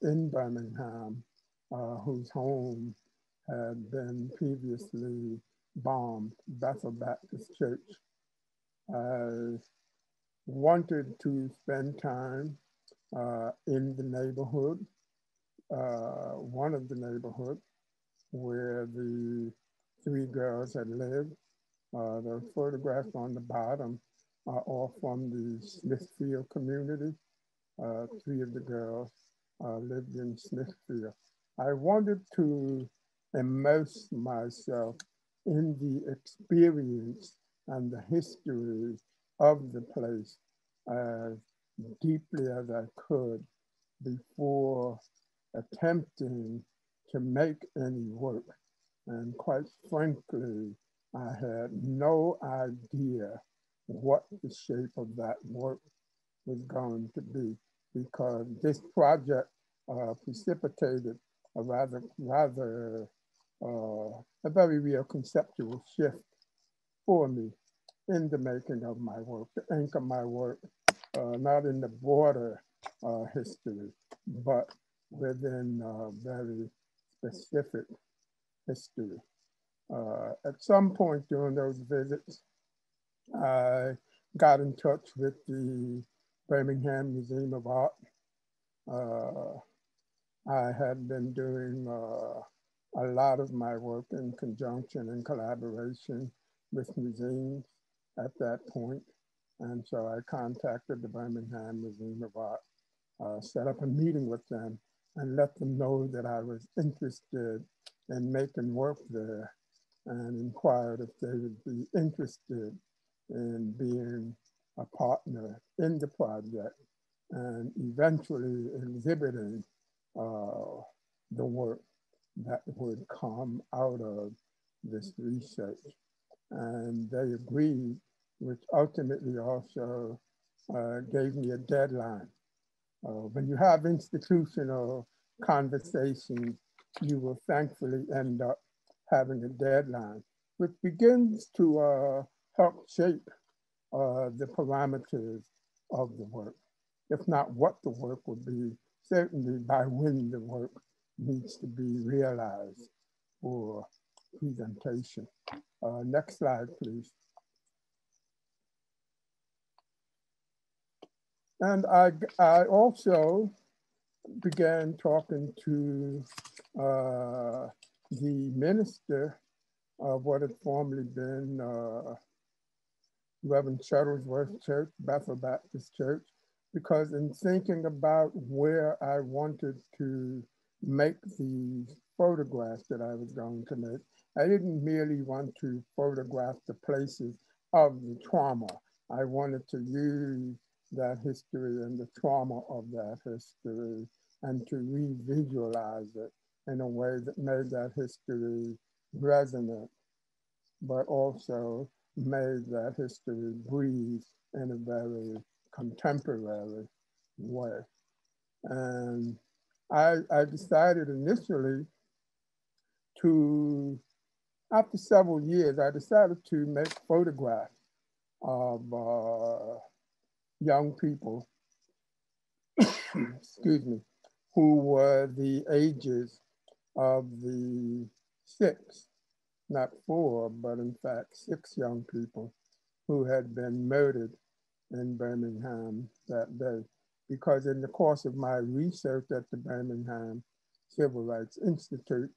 in Birmingham, whose home had been previously bombed, Bethel Baptist Church. I wanted to spend time in the neighborhood, one of the neighborhoods where the 3 girls had lived, The photographs on the bottom are all from the Smithfield community. Three of the girls lived in Smithfield. I wanted to immerse myself in the experience and the history of the place as deeply as I could before attempting to make any work. And quite frankly, I had no idea what the shape of that work was going to be, because this project precipitated a a very real conceptual shift for me in the making of my work, to anchor my work not in the broader history, but within very specific history. At some point during those visits, I got in touch with the Birmingham Museum of Art. I had been doing a lot of my work in conjunction and collaboration with museums at that point. And so I contacted the Birmingham Museum of Art, set up a meeting with them and let them know that I was interested in making work there, and inquired if they would be interested in being a partner in the project and eventually exhibiting the work that would come out of this research. And they agreed, which ultimately also gave me a deadline. When you have institutional conversations, you will thankfully end up having a deadline, which begins to help shape the parameters of the work. If not what the work would be, certainly by when the work needs to be realized for presentation. Next slide, please. And I also began talking to the minister of what had formerly been Reverend Shuttlesworth Church, Bethel Baptist Church, because in thinking about where I wanted to make these photographs that I was going to make, I didn't merely want to photograph the places of the trauma. I wanted to use that history and the trauma of that history and to re-visualize it in a way that made that history resonant, but also made that history breathe in a very contemporary way. And I decided initially to, after several years, I decided to make photographs of young people, excuse me, who were the ages of the 6, not 4, but in fact 6 young people who had been murdered in Birmingham that day. Because in the course of my research at the Birmingham Civil Rights Institute,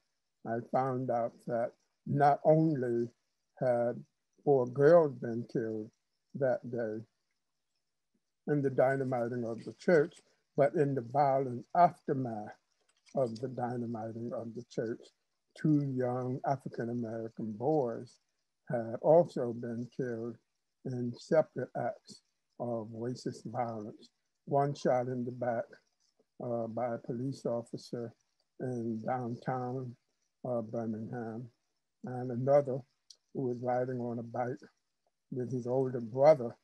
I found out that not only had 4 girls been killed that day in the dynamiting of the church, but in the violent aftermath of the dynamiting of the church, 2 young African-American boys had also been killed in separate acts of racist violence. One shot in the back by a police officer in downtown Birmingham, and another who was riding on a bike with his older brother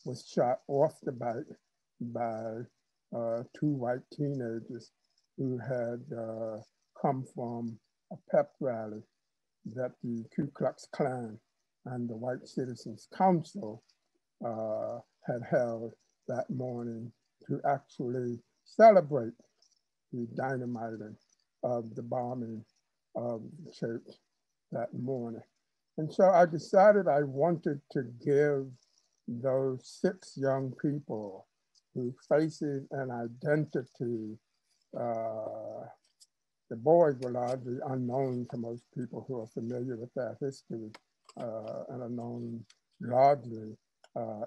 was shot off the bike by 2 white teenagers who had come from a pep rally that the Ku Klux Klan and the White Citizens Council had held that morning to actually celebrate the dynamiting of the bombing of the church that morning. And so I decided I wanted to give those 6 young people whose faces and identity, the boys were largely unknown to most people who are familiar with that history. and are known largely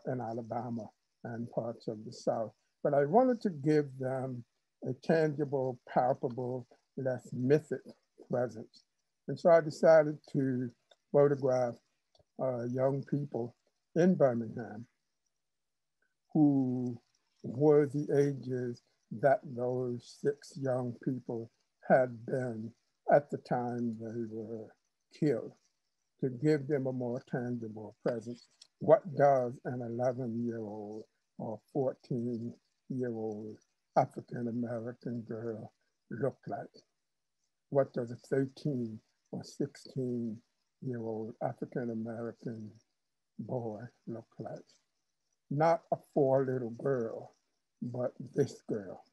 in Alabama and parts of the South. But I wanted to give them a tangible, palpable, less mythic presence. And so I decided to photograph young people in Birmingham who were the ages that those 6 young people had been at the time they were killed, to give them a more tangible presence. What does an 11-year-old or 14-year-old African-American girl look like? What does a 13 or 16-year-old African-American boy look like? Not a 4 little girl, but this girl,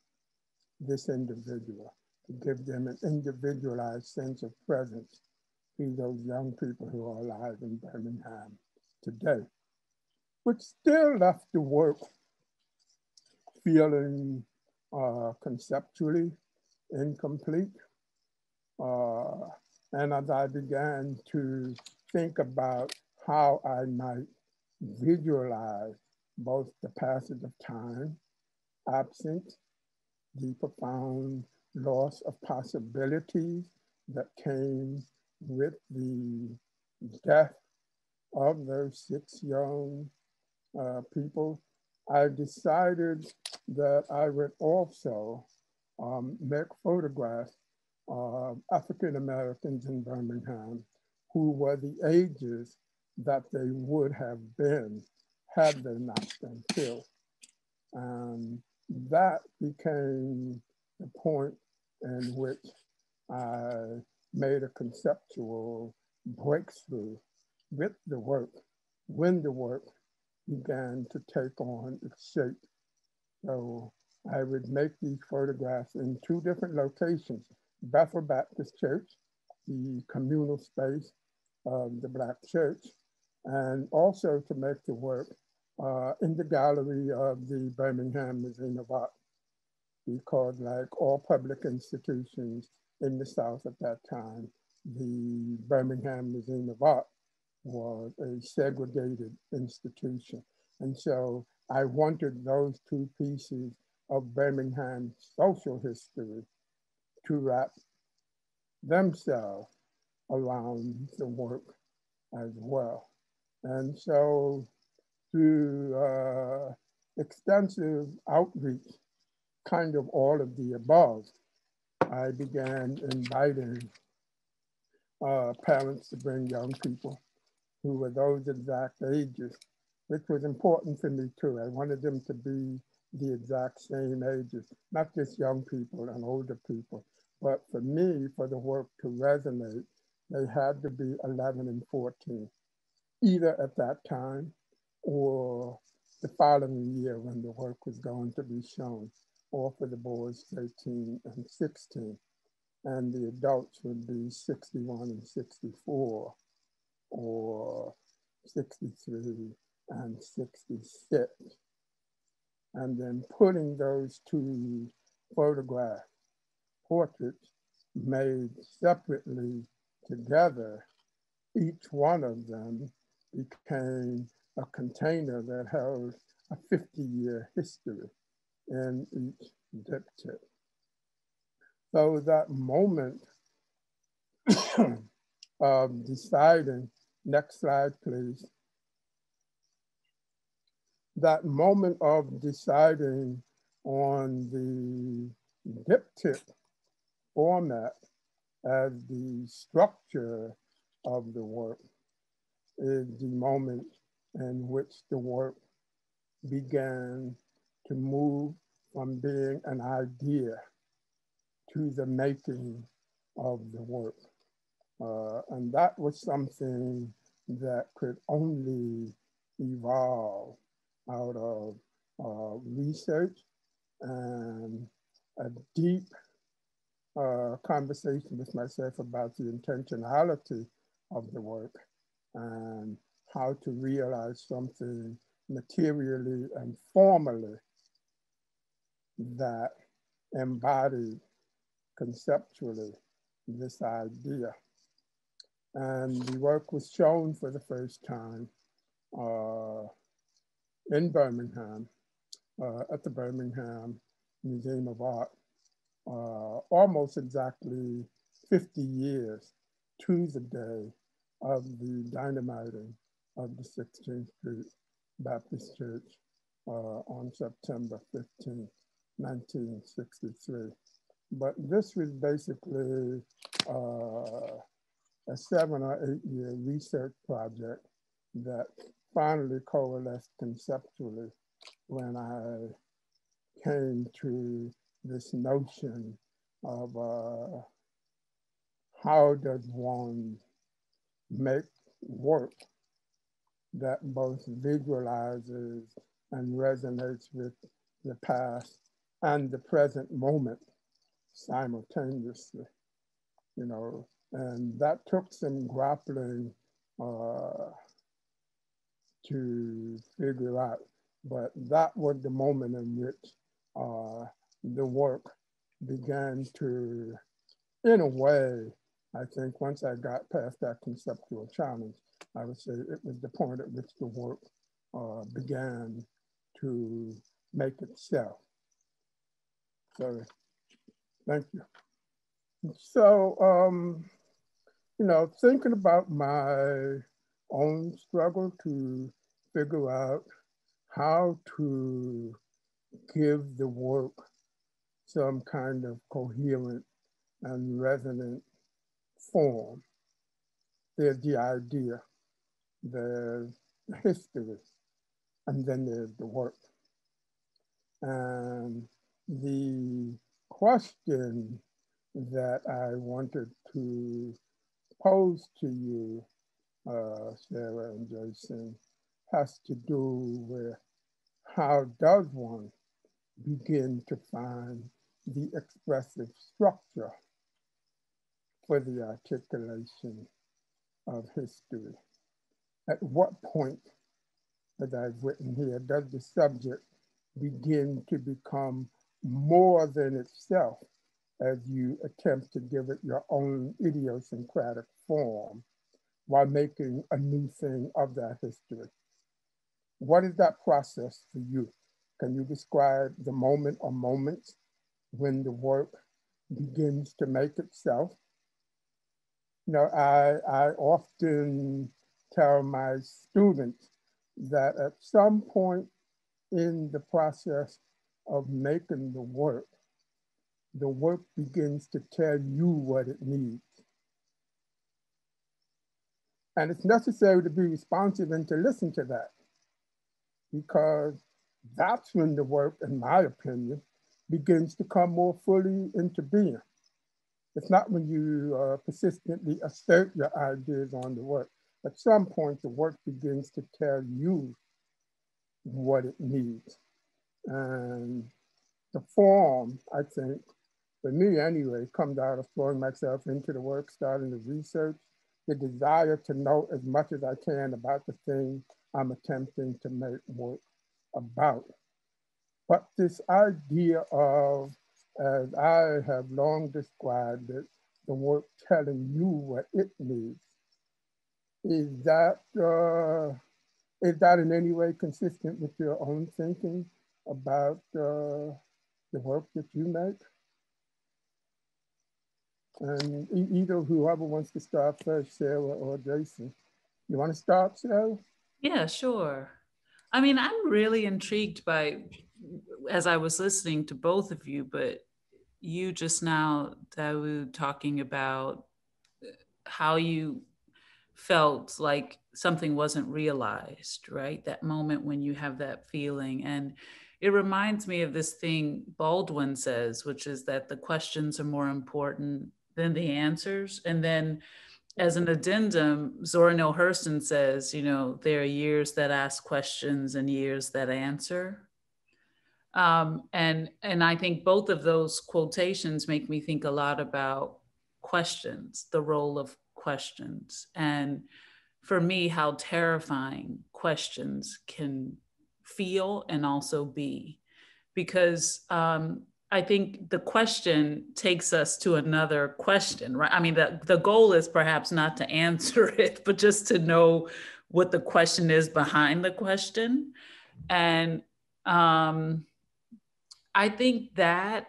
this individual, to give them an individualized sense of presence to those young people who are alive in Birmingham today, which still left the work feeling conceptually incomplete. And as I began to think about how I might visualize both the passage of time, absent, the profound loss of possibilities that came with the death of those 6 young people, I decided that I would also make photographs of African Americans in Birmingham who were the ages that they would have been had they not been killed. And that became the point in which I made a conceptual breakthrough with the work when the work began to take on its shape. So I would make these photographs in 2 different locations: Bethel Baptist Church, the communal space of the Black church, and also to make the work in the gallery of the Birmingham Museum of Art, because like all public institutions in the South at that time, the Birmingham Museum of Art was a segregated institution. And so I wanted those 2 pieces of Birmingham social history to wrap themselves around the work as well. And so through extensive outreach, kind of all of the above, I began inviting parents to bring young people who were those exact ages, which was important for me too. I wanted them to be the exact same ages, not just young people and older people, but for me, for the work to resonate, they had to be 11 and 14, either at that time or the following year when the work was going to be shown, or for the boys 13 and 16. And the adults would be 61 and 64, or 63 and 66. And then putting those 2 photograph portraits made separately together, each one of them became a container that held a 50-year history in each diptych. So that moment of deciding, next slide please, that moment of deciding on the diptych format as the structure of the work is the moment in which the work began to move from being an idea to the making of the work. And that was something that could only evolve out of research and a deep conversation with myself about the intentionality of the work and how to realize something materially and formally that embodied conceptually this idea. And the work was shown for the first time in Birmingham, at the Birmingham Museum of Art, almost exactly 50 years to the day of the dynamiting of the 16th Street Baptist Church on September 15, 1963. But this was basically a 7 or 8 year research project that finally coalesced conceptually when I came to this notion of how does one make work that both visualizes and resonates with the past and the present moment simultaneously, you know, and that took some grappling to figure out, but that was the moment in which the work began to, in a way, I think once I got past that conceptual challenge, I would say it was the point at which the work began to make itself. So, thank you. So, you know, thinking about my own struggle to figure out how to give the work some kind of coherent and resonant form. There's the idea, there's the history, and then there's the work. And the question that I wanted to pose to you, Sarah and Jason, has to do with how does one begin to find the expressive structure for the articulation of history? At what point, as I've written here, does the subject begin to become more than itself as you attempt to give it your own idiosyncratic form while making a new thing of that history? What is that process for you? Can you describe the moment or moments when the work begins to make itself? You know, I often tell my students that at some point in the process of making the work begins to tell you what it needs. And it's necessary to be responsive and to listen to that, because that's when the work, in my opinion, begins to come more fully into being. It's not when you persistently assert your ideas on the work. At some point, the work begins to tell you what it needs. And the form, I think, for me anyway, comes out of throwing myself into the work, starting the research, the desire to know as much as I can about the thing I'm attempting to make work about. But this idea of, as I have long described it, the work telling you what it needs, is that in any way consistent with your own thinking about the work that you make? And either whoever wants to start first, Sarah or Jason. You want to start, Sarah? Yeah, sure. I mean, I'm really intrigued by, as I was listening to both of you, but you just now, Dawoud, talking about how you felt like something wasn't realized, right? That moment when you have that feeling. And it reminds me of this thing Baldwin says, which is that the questions are more important than the answers. And then as an addendum, Zora Neale Hurston says, you know, there are years that ask questions and years that answer. And I think both of those quotations make me think a lot about questions, the role of questions, and for me, how terrifying questions can feel and also be. Because I think the question takes us to another question, right? I mean, the goal is perhaps not to answer it, but just to know what the question is behind the question. And I think that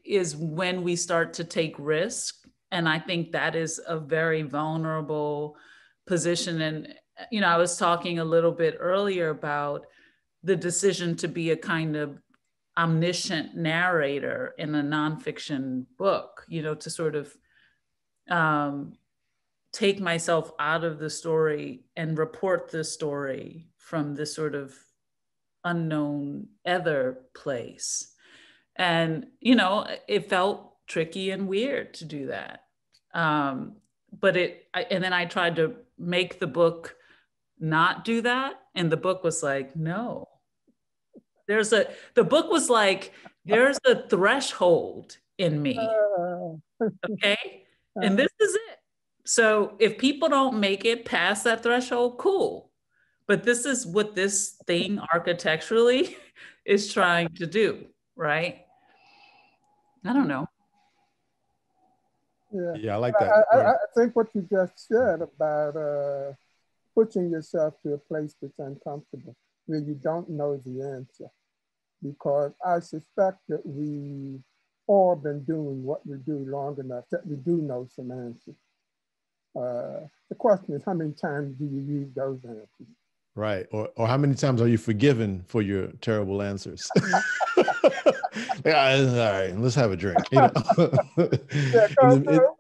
is when we start to take risk. And I think that is a very vulnerable position. And, you know, I was talking a little bit earlier about the decision to be a kind of omniscient narrator in a nonfiction book, you know, to sort of take myself out of the story and report the story from this sort of unknown other place. And, you know, it felt tricky and weird to do that. But and then I tried to make the book not do that. And the book was like, no, the book was like, there's a threshold in me. Okay. And this is it. So if people don't make it past that threshold, cool. But this is what this thing architecturally is trying to do, right? I don't know. Yeah, I like that. I think what you just said about pushing yourself to a place that's uncomfortable, where you don't know the answer, because I suspect that we all been doing what we do long enough that we do know some answers. The question is, how many times do you use those answers? Right. Or how many times are you forgiven for your terrible answers? Yeah, all right, let's have a drink. You know? Yeah, go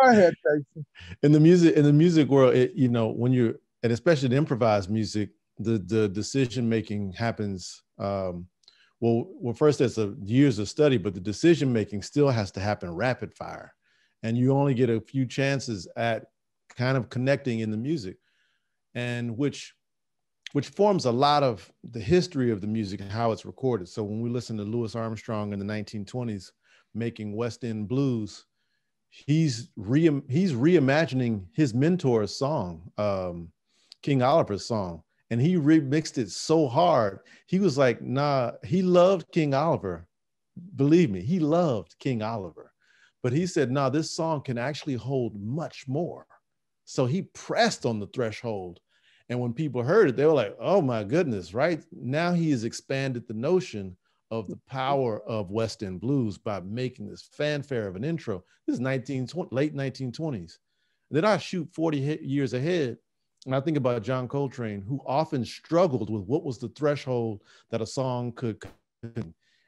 ahead, Jason. In the music world, you know, when you're, and especially in improvised music, the decision making happens. Well, first there's years of study, but the decision making still has to happen rapid fire, and you only get a few chances at kind of connecting in the music, and which forms a lot of the history of the music and how it's recorded. So when we listen to Louis Armstrong in the 1920s making West End blues, he's reimagining his mentor's song, King Oliver's song, and he remixed it so hard. He was like, nah, he loved King Oliver. Believe me, he loved King Oliver. But he said, nah, this song can actually hold much more. So he pressed on the threshold. And when people heard it, they were like, oh my goodness, right? Now he has expanded the notion of the power of West End blues by making this fanfare of an intro. This is late 1920s. Then I shoot 40 years ahead, and I think about John Coltrane, who often struggled with what was the threshold that a song could.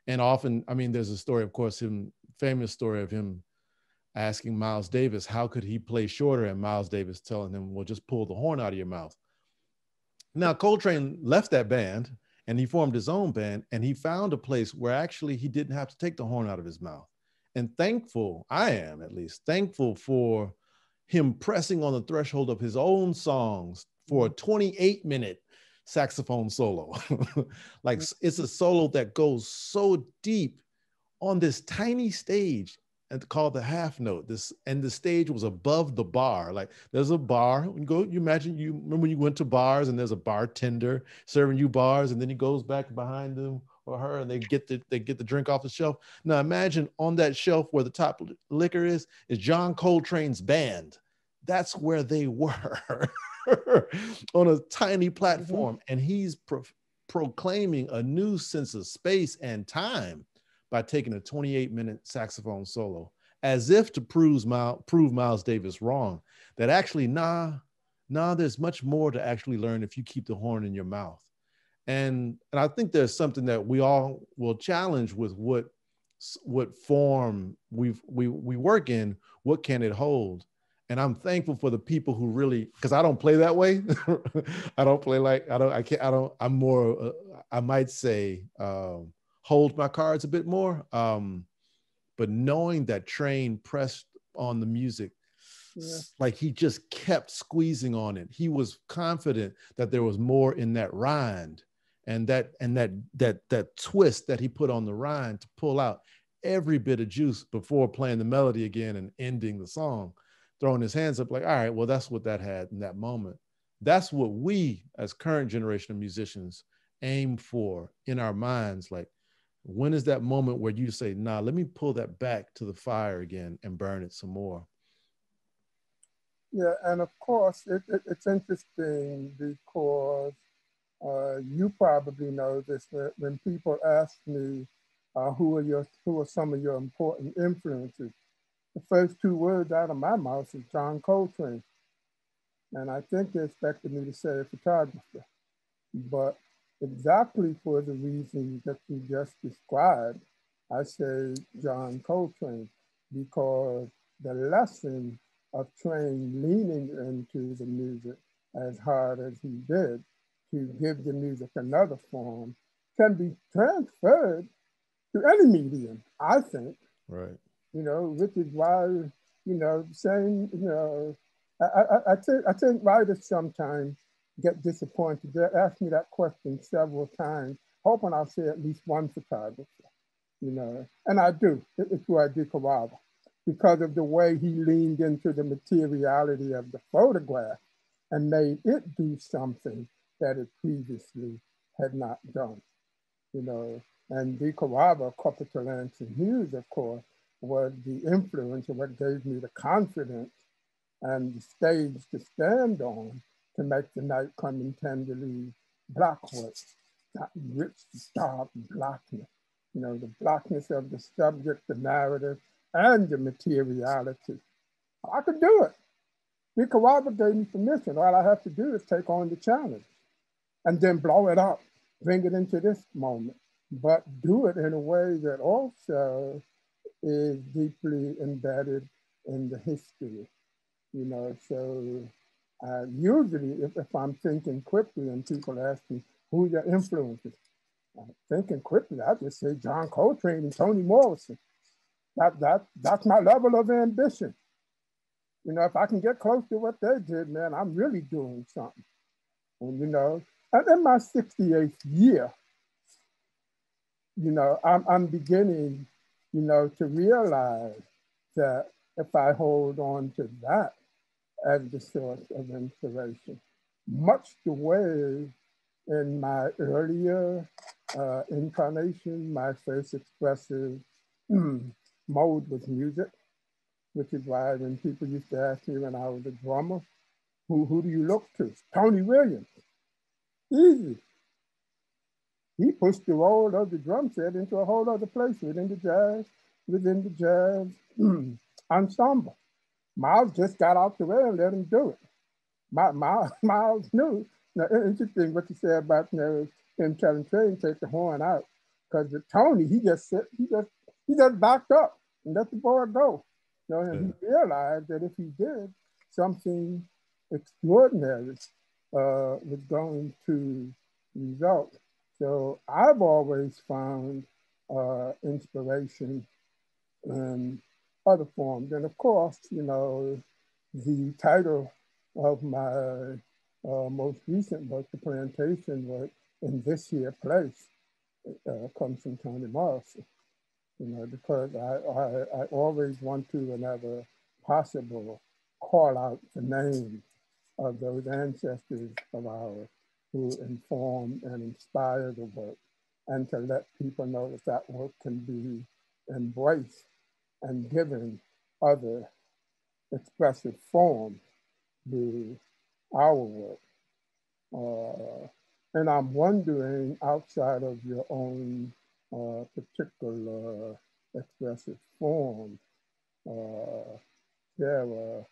And often, I mean, there's a story, of course, famous story of him asking Miles Davis, how could he play shorter? And Miles Davis telling him, well, just pull the horn out of your mouth. Now, Coltrane left that band and he formed his own band, and he found a place where actually he didn't have to take the horn out of his mouth. And thankful, I am at least, thankful for him pressing on the threshold of his own songs for a 28-minute saxophone solo. Like, it's a solo that goes so deep on this tiny stage and called the half note. And the stage was above the bar. Like, there's a bar. You remember when you went to bars and there's a bartender serving you bars, and then he goes back behind them or her and they get the drink off the shelf. Now imagine on that shelf where the top liquor is John Coltrane's band. That's where they were on a tiny platform. And he's proclaiming a new sense of space and time by taking a 28-minute saxophone solo, as if to prove Miles Davis wrong, that actually, nah, there's much more to actually learn if you keep the horn in your mouth. And I think there's something that we all will challenge with what form we work in, what can it hold? And I'm thankful for the people who really, because I don't play that way. I don't play like, I'm more, I might say, hold my cards a bit more. But knowing that Train pressed on the music, like he just kept squeezing on it. He was confident that there was more in that rind, and that twist that he put on the rind to pull out every bit of juice before playing the melody again and ending the song, throwing his hands up like, all right, well, that's what that had in that moment. That's what we as current generation of musicians aim for in our minds. Like, When is that moment where you say, nah, let me pull that back to the fire again and burn it some more? Yeah, and of course, it's interesting because you probably know this, that when people ask me, who are some of your important influences, the first two words out of my mouth is John Coltrane. And I think they expected me to say a photographer, but exactly for the reason that you just described, I say John Coltrane, because the lesson of Train leaning into the music as hard as he did to give the music another form can be transferred to any medium, I think. Right. You know, which is why, saying, I think writers sometimes get disappointed. They ask me that question several times, hoping I'll say at least one photographer, and I do. It's who I did Kawaba, because of the way he leaned into the materiality of the photograph and made it do something that it previously had not done, And D. Kawaba, Lance and Hughes, of course, was the influence of what gave me the confidence and the stage to stand on to make the night coming tenderly blackwood, that rich, dark blackness, the blackness of the subject, the narrative, and the materiality. I could do it. D. Kawaba gave me permission. All I have to do is take on the challenge and then blow it up, bring it into this moment, but do it in a way that also is deeply embedded in the history, So usually if I'm thinking quickly and people ask me, who are your influences? Thinking quickly, I just say John Coltrane and Toni Morrison. That's my level of ambition. If I can get close to what they did, man, I'm really doing something. And, and in my 68th year, I'm beginning, to realize that if I hold on to that as the source of inspiration, much the way in my earlier incarnation, my first expressive mode was music, which is why when people used to ask me when I was a drummer, who do you look to? Tony Williams. Easy. He pushed the role of the drum set into a whole other place within the jazz ensemble. Miles just got out the way and let him do it. Miles knew. Now, interesting what you said about him telling Trey to take the horn out, because with Tony, he just backed up and let the boy go. And he realized that if he did, something extraordinary was going to result. So I've always found inspiration in other forms. And of course, the title of my most recent book, The Plantation, was In This Here Place, comes from Toni Morrison, because I always want to, whenever possible, call out the name of those ancestors of ours who inform and inspire the work, and to let people know that work can be embraced and given other expressive forms through our work. And I'm wondering, outside of your own particular expressive form, Sarah,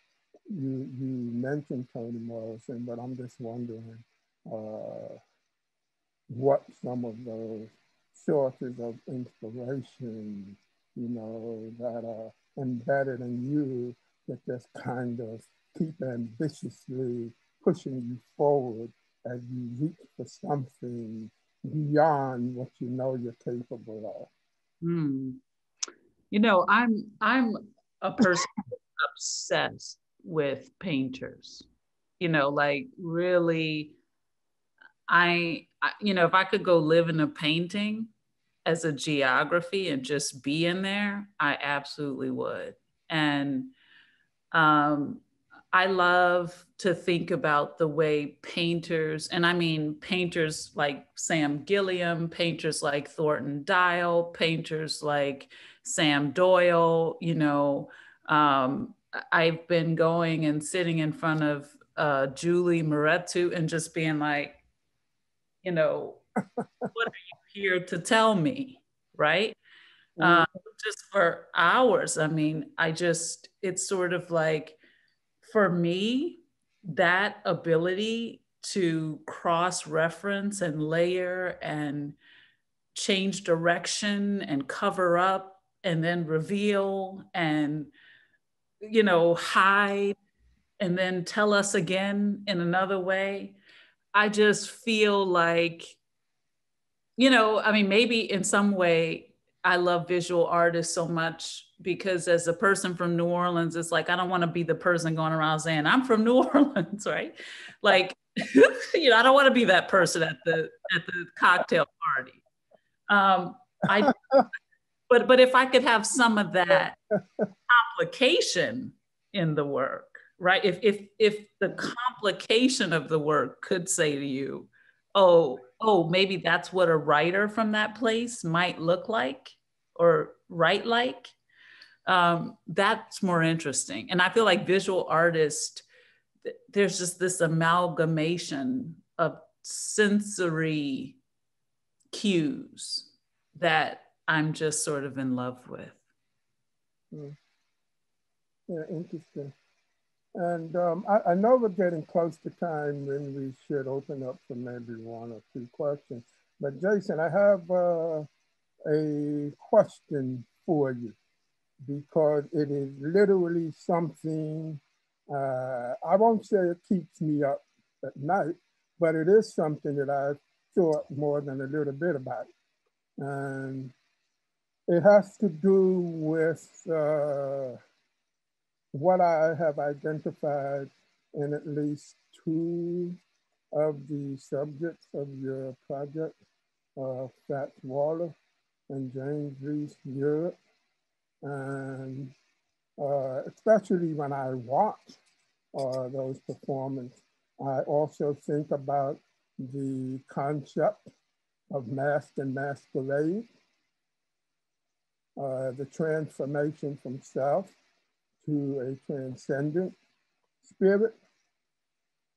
you mentioned Toni Morrison, but I'm just wondering what some of those sources of inspiration, that are embedded in you that just kind of keep ambitiously pushing you forward as you reach for something beyond what you're capable of. I'm a person obsessed with painters. Like really, if I could go live in a painting as a geography and just be in there, I absolutely would. And I love to think about the way painters, and I mean painters like Sam Gilliam, painters like Thornton Dial, painters like Sam Doyle, you know, I've been going and sitting in front of Julie Moretu and just being like, you know, what are you here to tell me, right? Just for hours. I mean, it's sort of like, for me, that ability to cross reference and layer and change direction and cover up and then reveal and, you know, hide and then tell us again in another way. I just feel like, you know, I mean, maybe in some way, I love visual artists so much because as a person from New Orleans, it's like, I don't want to be the person going around saying, I'm from New Orleans, right? Like, you know, I don't want to be that person at the cocktail party. I, but if I could have some of that complication in the work, right? If the complication of the work could say to you, oh, maybe that's what a writer from that place might look like or write like, that's more interesting. And I feel like visual artists, there's just this amalgamation of sensory cues that I'm just sort of in love with. Yeah, interesting. And I know we're getting close to time when we should open up for maybe one or two questions. But Jason, I have a question for you because it is literally something, I won't say it keeps me up at night, but it is something that I've thought more than a little bit about. And it has to do with what I have identified in at least two of the subjects of your project, Fats Waller and James Reese Europe. And especially when I watch those performances, I also think about the concept of mask and masquerade, the transformation from self to a transcendent spirit.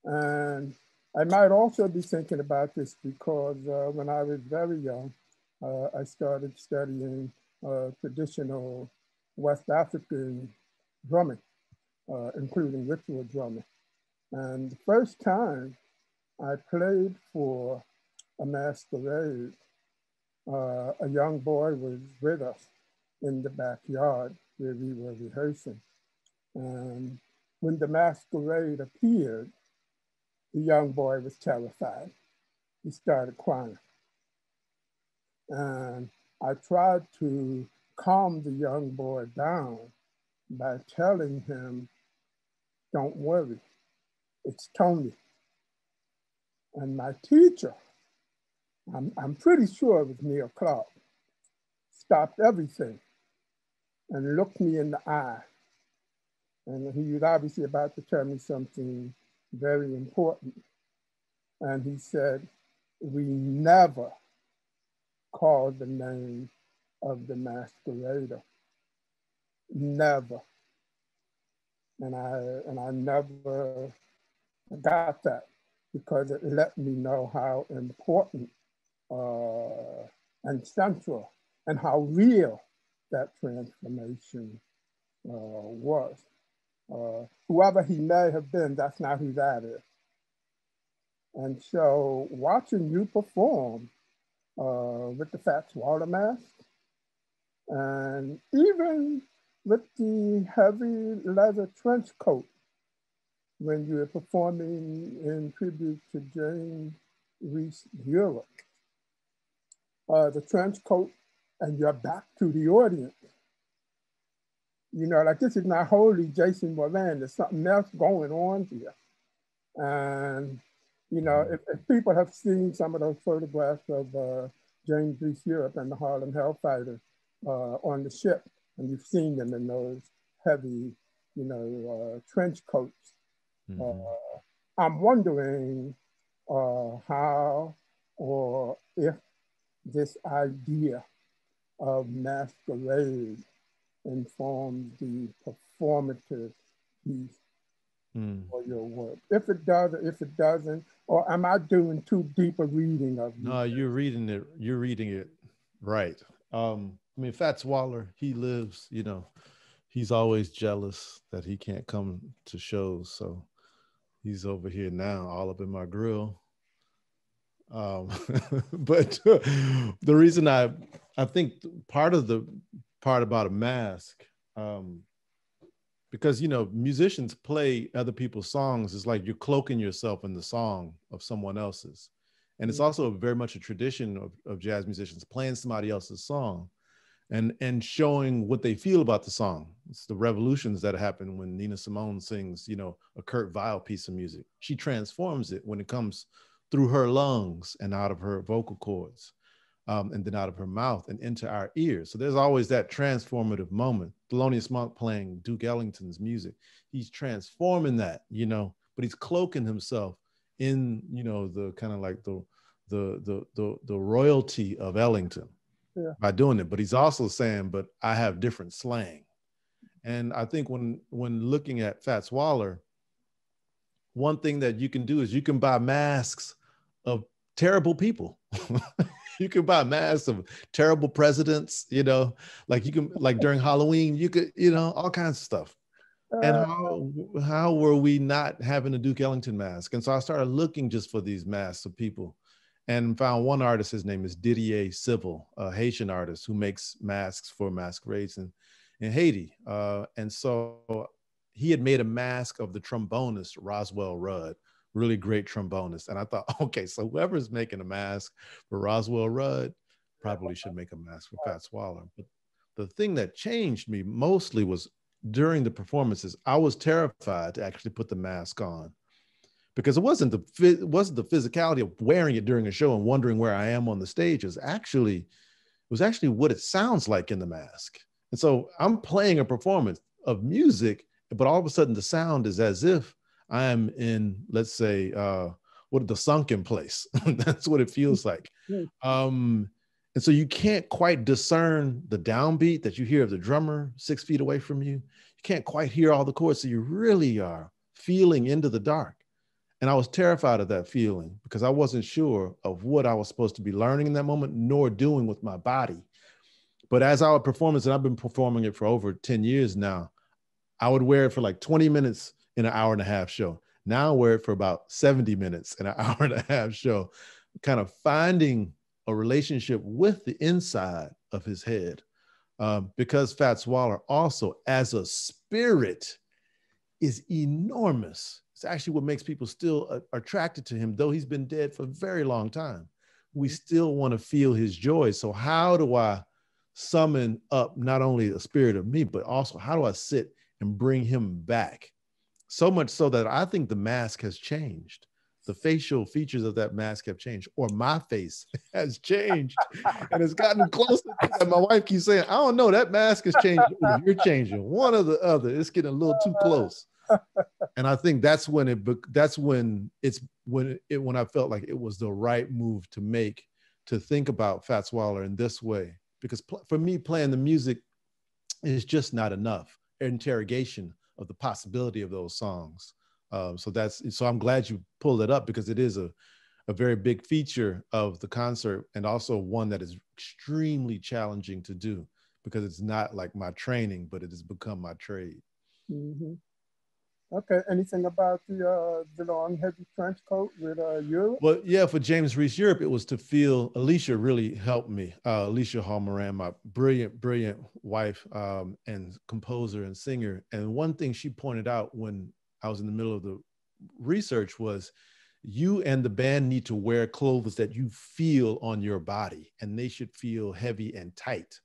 And I might also be thinking about this because when I was very young, I started studying traditional West African drumming, including ritual drumming. And the first time I played for a masquerade, a young boy was with us in the backyard where we were rehearsing. And when the masquerade appeared, the young boy was terrified. He started crying. And I tried to calm the young boy down by telling him, don't worry, it's Tony. And my teacher, I'm pretty sure it was Neil Clark, stopped everything and looked me in the eye. And he was obviously about to tell me something very important. And he said, we never called the name of the masquerader, never. And I never got that because it let me know how important and central and how real that transformation was. Whoever he may have been, that's not who that is. And so watching you perform with the Fats Waller mask, and even with the heavy leather trench coat when you were performing in tribute to James Reese Europe, the trench coat and your back to the audience. You know, like this is not wholly Jason Moran, there's something else going on here. And, you know, if people have seen some of those photographs of James Reese Europe and the Harlem Hellfighters on the ship, and you've seen them in those heavy, you know, trench coats I'm wondering how or if this idea of masquerade informs the performative piece for your work. If it does, if it doesn't, or am I doing too deep a reading of you? No, you're reading it right. I mean, Fats Waller, he lives, you know, he's always jealous that he can't come to shows. So he's over here now, all up in my grill. But the reason I think part about a mask, because, you know, musicians play other people's songs. It's like you're cloaking yourself in the song of someone else's. And it's also very much a tradition of jazz musicians playing somebody else's song and showing what they feel about the song. It's the revolutions that happen when Nina Simone sings, you know, a Kurt Weill piece of music. She transforms it when it comes through her lungs and out of her vocal cords, and then out of her mouth and into our ears. So there's always that transformative moment. Thelonious Monk playing Duke Ellington's music, he's transforming that, you know, but he's cloaking himself in, you know, the kind of like the royalty of Ellington by doing it. But he's also saying, but I have different slang. And I think when looking at Fats Waller, one thing that you can do is you can buy masks of terrible people. You can buy masks of terrible presidents, you know, like you can, like during Halloween, you could, you know, all kinds of stuff. And how were we not having a Duke Ellington mask? And so I started looking just for these masks of people and found one artist. His name is Didier Civil, a Haitian artist who makes masks for masquerades in Haiti. And so he had made a mask of the trombonist Roswell Rudd, really great trombonist. And I thought, okay, so whoever's making a mask for Roswell Rudd probably should make a mask for Fats Waller. But the thing that changed me mostly was during the performances, I was terrified to actually put the mask on because it wasn't the physicality of wearing it during a show and wondering where I am on the stage. It was actually what it sounds like in the mask. And so I'm playing a performance of music, but all of a sudden the sound is as if I am in, let's say, the sunken place. That's what it feels like. And so you can't quite discern the downbeat that you hear of the drummer 6 feet away from you. You can't quite hear all the chords. So you really are feeling into the dark. And I was terrified of that feeling because I wasn't sure of what I was supposed to be learning in that moment, nor doing with my body. But as I would perform this, and I've been performing it for over 10 years now, I would wear it for like 20 minutes in an hour and a half show. Now I wear it for about 70 minutes in an hour and a half show, kind of finding a relationship with the inside of his head. Because Fats Waller also as a spirit is enormous. It's actually what makes people still attracted to him, though he's been dead for a very long time. We still want to feel his joy. So how do I summon up not only the spirit of me, but also how do I sit and bring him back? So much so that I think the mask has changed. The facial features of that mask have changed, or my face has changed and it's gotten closer to that. My wife keeps saying, I don't know, that mask is changing. You're changing, one or the other. It's getting a little too close. And I think that's when I felt like it was the right move to make, to think about Fats Waller in this way. Because for me, playing the music is just not enough. Interrogation of the possibility of those songs. So I'm glad you pulled it up because it is a very big feature of the concert, and also one that is extremely challenging to do because it's not like my training, but it has become my trade. Mm-hmm. Okay, anything about the long heavy trench coat with Europe? Well, yeah, for James Reese Europe, it was to feel, Alicia really helped me. Alicia Hall Moran, my brilliant wife and composer and singer. And one thing she pointed out when I was in the middle of the research was, you and the band need to wear clothes that you feel on your body, and they should feel heavy and tight.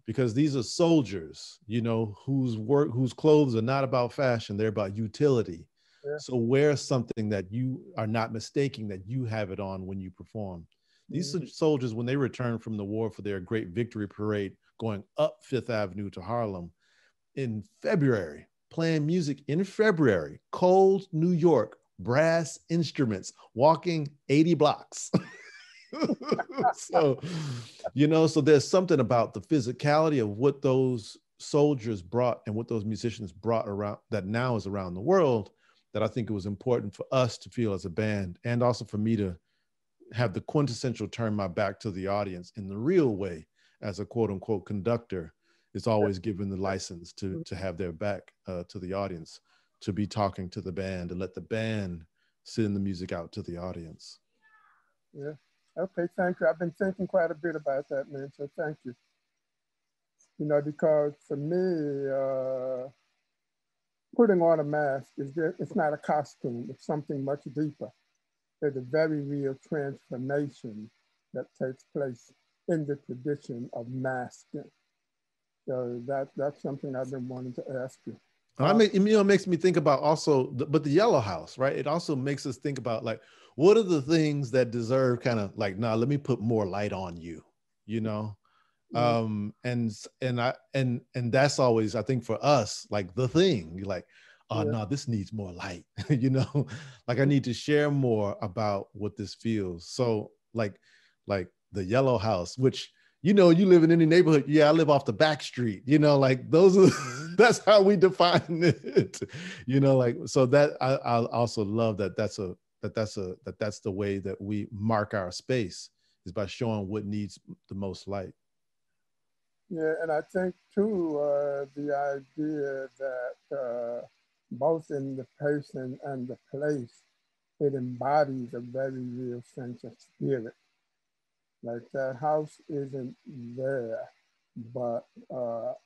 Because these are soldiers, you know, whose clothes are not about fashion, they're about utility. Yeah. So wear something that you are not mistaking that you have it on when you perform. These soldiers, when they return from the war for their great victory parade going up Fifth Avenue to Harlem in February, playing music in February, cold New York, brass instruments, walking 80 blocks. So, so there's something about the physicality of what those soldiers brought and what those musicians brought around that now is around the world, that I think it was important for us to feel as a band, and also for me to have the quintessential turn my back to the audience in the real way as a quote unquote conductor is always given the license to have their back to the audience, to be talking to the band and let the band send the music out to the audience. Yeah. Okay, thank you. I've been thinking quite a bit about that, man, so thank you. Because for me, putting on a mask it's not a costume, it's something much deeper. There's a very real transformation that takes place in the tradition of masking. So that's something I've been wanting to ask you. It makes me think about also, but the Yellow House, right? It also makes us think about like, what are the things that deserve kind of like, nah, let me put more light on you, Mm-hmm. And that's always, I think for us, like the thing, you're like, oh no, this needs more light, like I need to share more about what this feels. So like the Yellow House, which, you live in any neighborhood. Yeah, I live off the back street, like those are, that's how we define it, like, so that I also love that that's the way that we mark our space, is by showing what needs the most light. Yeah, and I think too, the idea that both in the person and the place, it embodies a very real sense of spirit. Like that house isn't there, but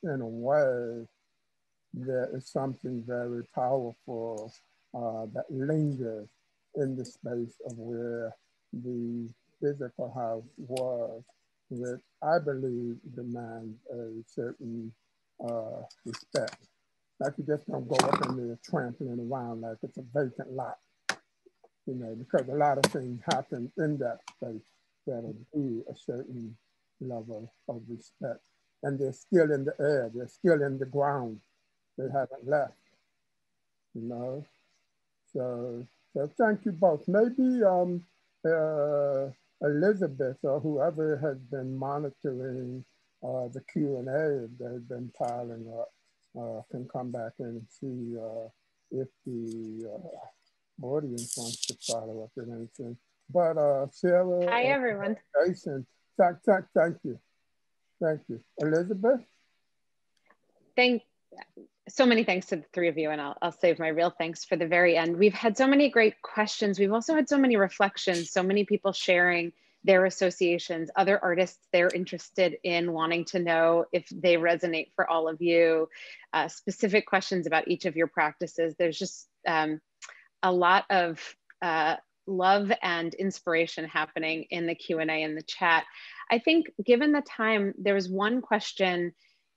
in a way, there is something very powerful that lingers in the space of where the physical house was, which I believe demands a certain respect. Like you just don't go up in there trampling around like it's a vacant lot, because a lot of things happen in that space that'll do a certain level of respect. And they're still in the air, they're still in the ground. They haven't left, So thank you both. Maybe Elizabeth or whoever has been monitoring the Q&A that has been piling up can come back and see if the audience wants to follow up with anything. But Sarah, hi everyone. Jason, thank you. Thank you. Elizabeth? So many thanks to the three of you, and I'll save my real thanks for the very end. We've had so many great questions. We've also had so many reflections, so many people sharing their associations, other artists they're interested in, wanting to know if they resonate for all of you, specific questions about each of your practices. There's just a lot of love and inspiration happening in the Q&A in the chat. I think given the time, there was one question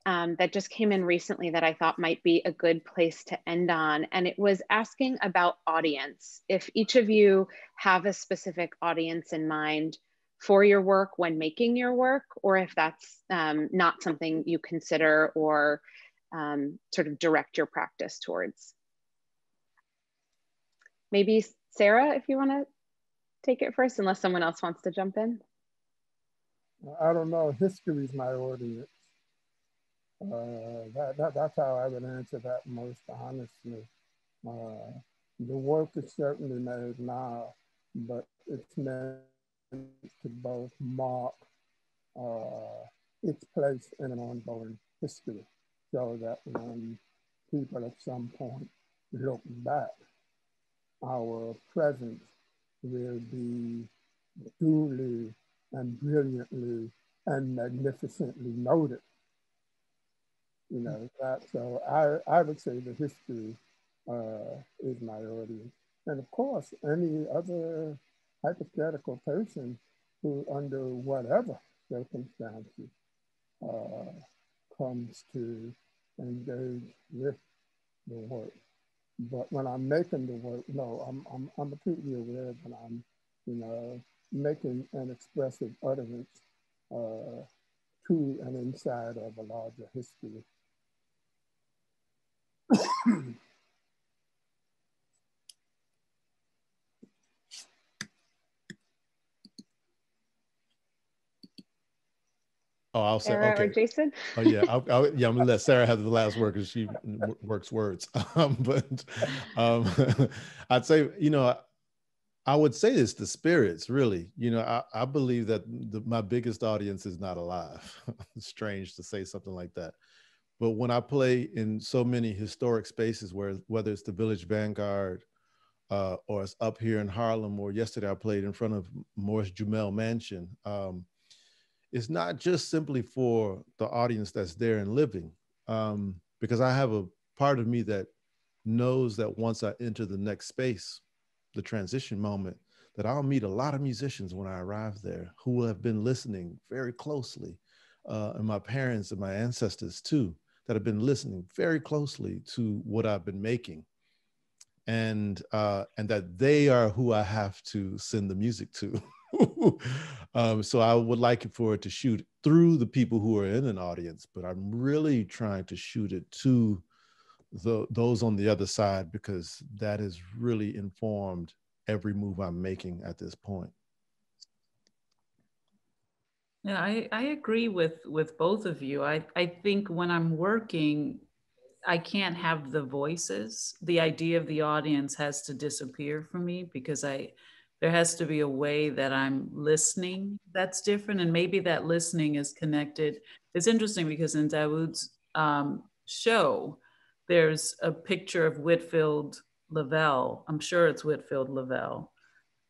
that just came in recently that I thought might be a good place to end on. And it was asking about audience. If each of you have a specific audience in mind for your work when making your work, or if that's not something you consider or sort of direct your practice towards. Maybe Sarah, if you want to take it first, unless someone else wants to jump in. I don't know, history is my audience. That's how I would answer that most honestly. The work is certainly made now, but it's meant to both mark its place in an ongoing history, so that when people at some point look back, our presence will be duly and brilliantly and magnificently noted. So I would say the history is my audience. And of course, any other hypothetical person who, under whatever circumstances, comes to engage with the work. But when I'm making the work, no, I'm acutely aware that I'm, making an expressive utterance to and inside of a larger history. Oh, I'll say, Sarah or okay. Jason? Oh yeah, yeah. I'm gonna let Sarah have the last word because she works words. But I'd say, I would say it's the spirits, really. I believe that my biggest audience is not alive. It's strange to say something like that. But when I play in so many historic spaces, whether it's the Village Vanguard or it's up here in Harlem, or yesterday I played in front of Morris Jumel Mansion, it's not just simply for the audience that's there and living, because I have a part of me that knows that once I enter the next space, the transition moment, that I'll meet a lot of musicians when I arrive there who will have been listening very closely, and my parents and my ancestors too, that have been listening very closely to what I've been making, and that they are who I have to send the music to. So I would like for it to shoot through the people who are in an audience, but I'm really trying to shoot it to those on the other side, because that has really informed every move I'm making at this point. Yeah, I agree with both of you. I think when I'm working, I can't have the voices. The idea of the audience has to disappear for me, because there has to be a way that I'm listening that's different. And maybe that listening is connected. It's interesting because in Dawoud's show, there's a picture of Whitfield Lavelle. I'm sure it's Whitfield Lavelle,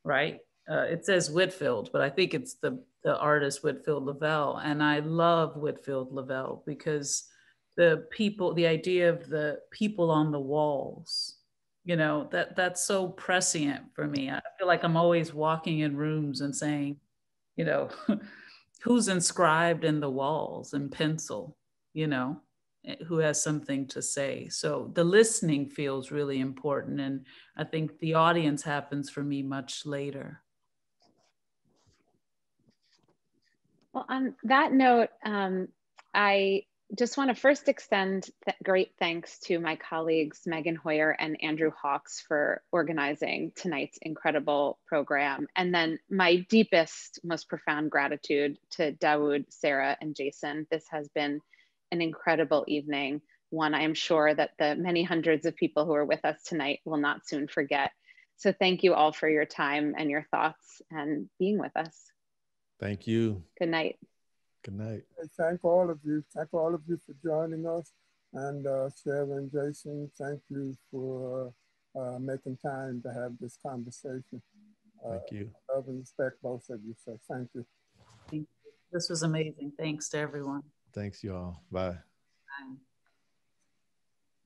right? It says Whitfield, but I think it's the artist Whitfield Lavelle. And I love Whitfield Lavelle because the idea of the people on the walls, that's so prescient for me. I feel like I'm always walking in rooms and saying, you know, who's inscribed in the walls in pencil, who has something to say. So the listening feels really important. And I think the audience happens for me much later. Well, on that note, I just want to first extend great thanks to my colleagues, Megan Hoyer and Andrew Hawks, for organizing tonight's incredible program. And then my deepest, most profound gratitude to Dawoud, Sarah, and Jason. This has been an incredible evening, one I am sure that the many hundreds of people who are with us tonight will not soon forget. So thank you all for your time and your thoughts and being with us. Thank you. Good night. Good night. Thank all of you. Thank all of you for joining us. And Sarah and Jason, thank you for making time to have this conversation. Thank you. Love and respect both of you. So thank you. This was amazing. Thanks to everyone. Thanks, y'all. Bye. Bye.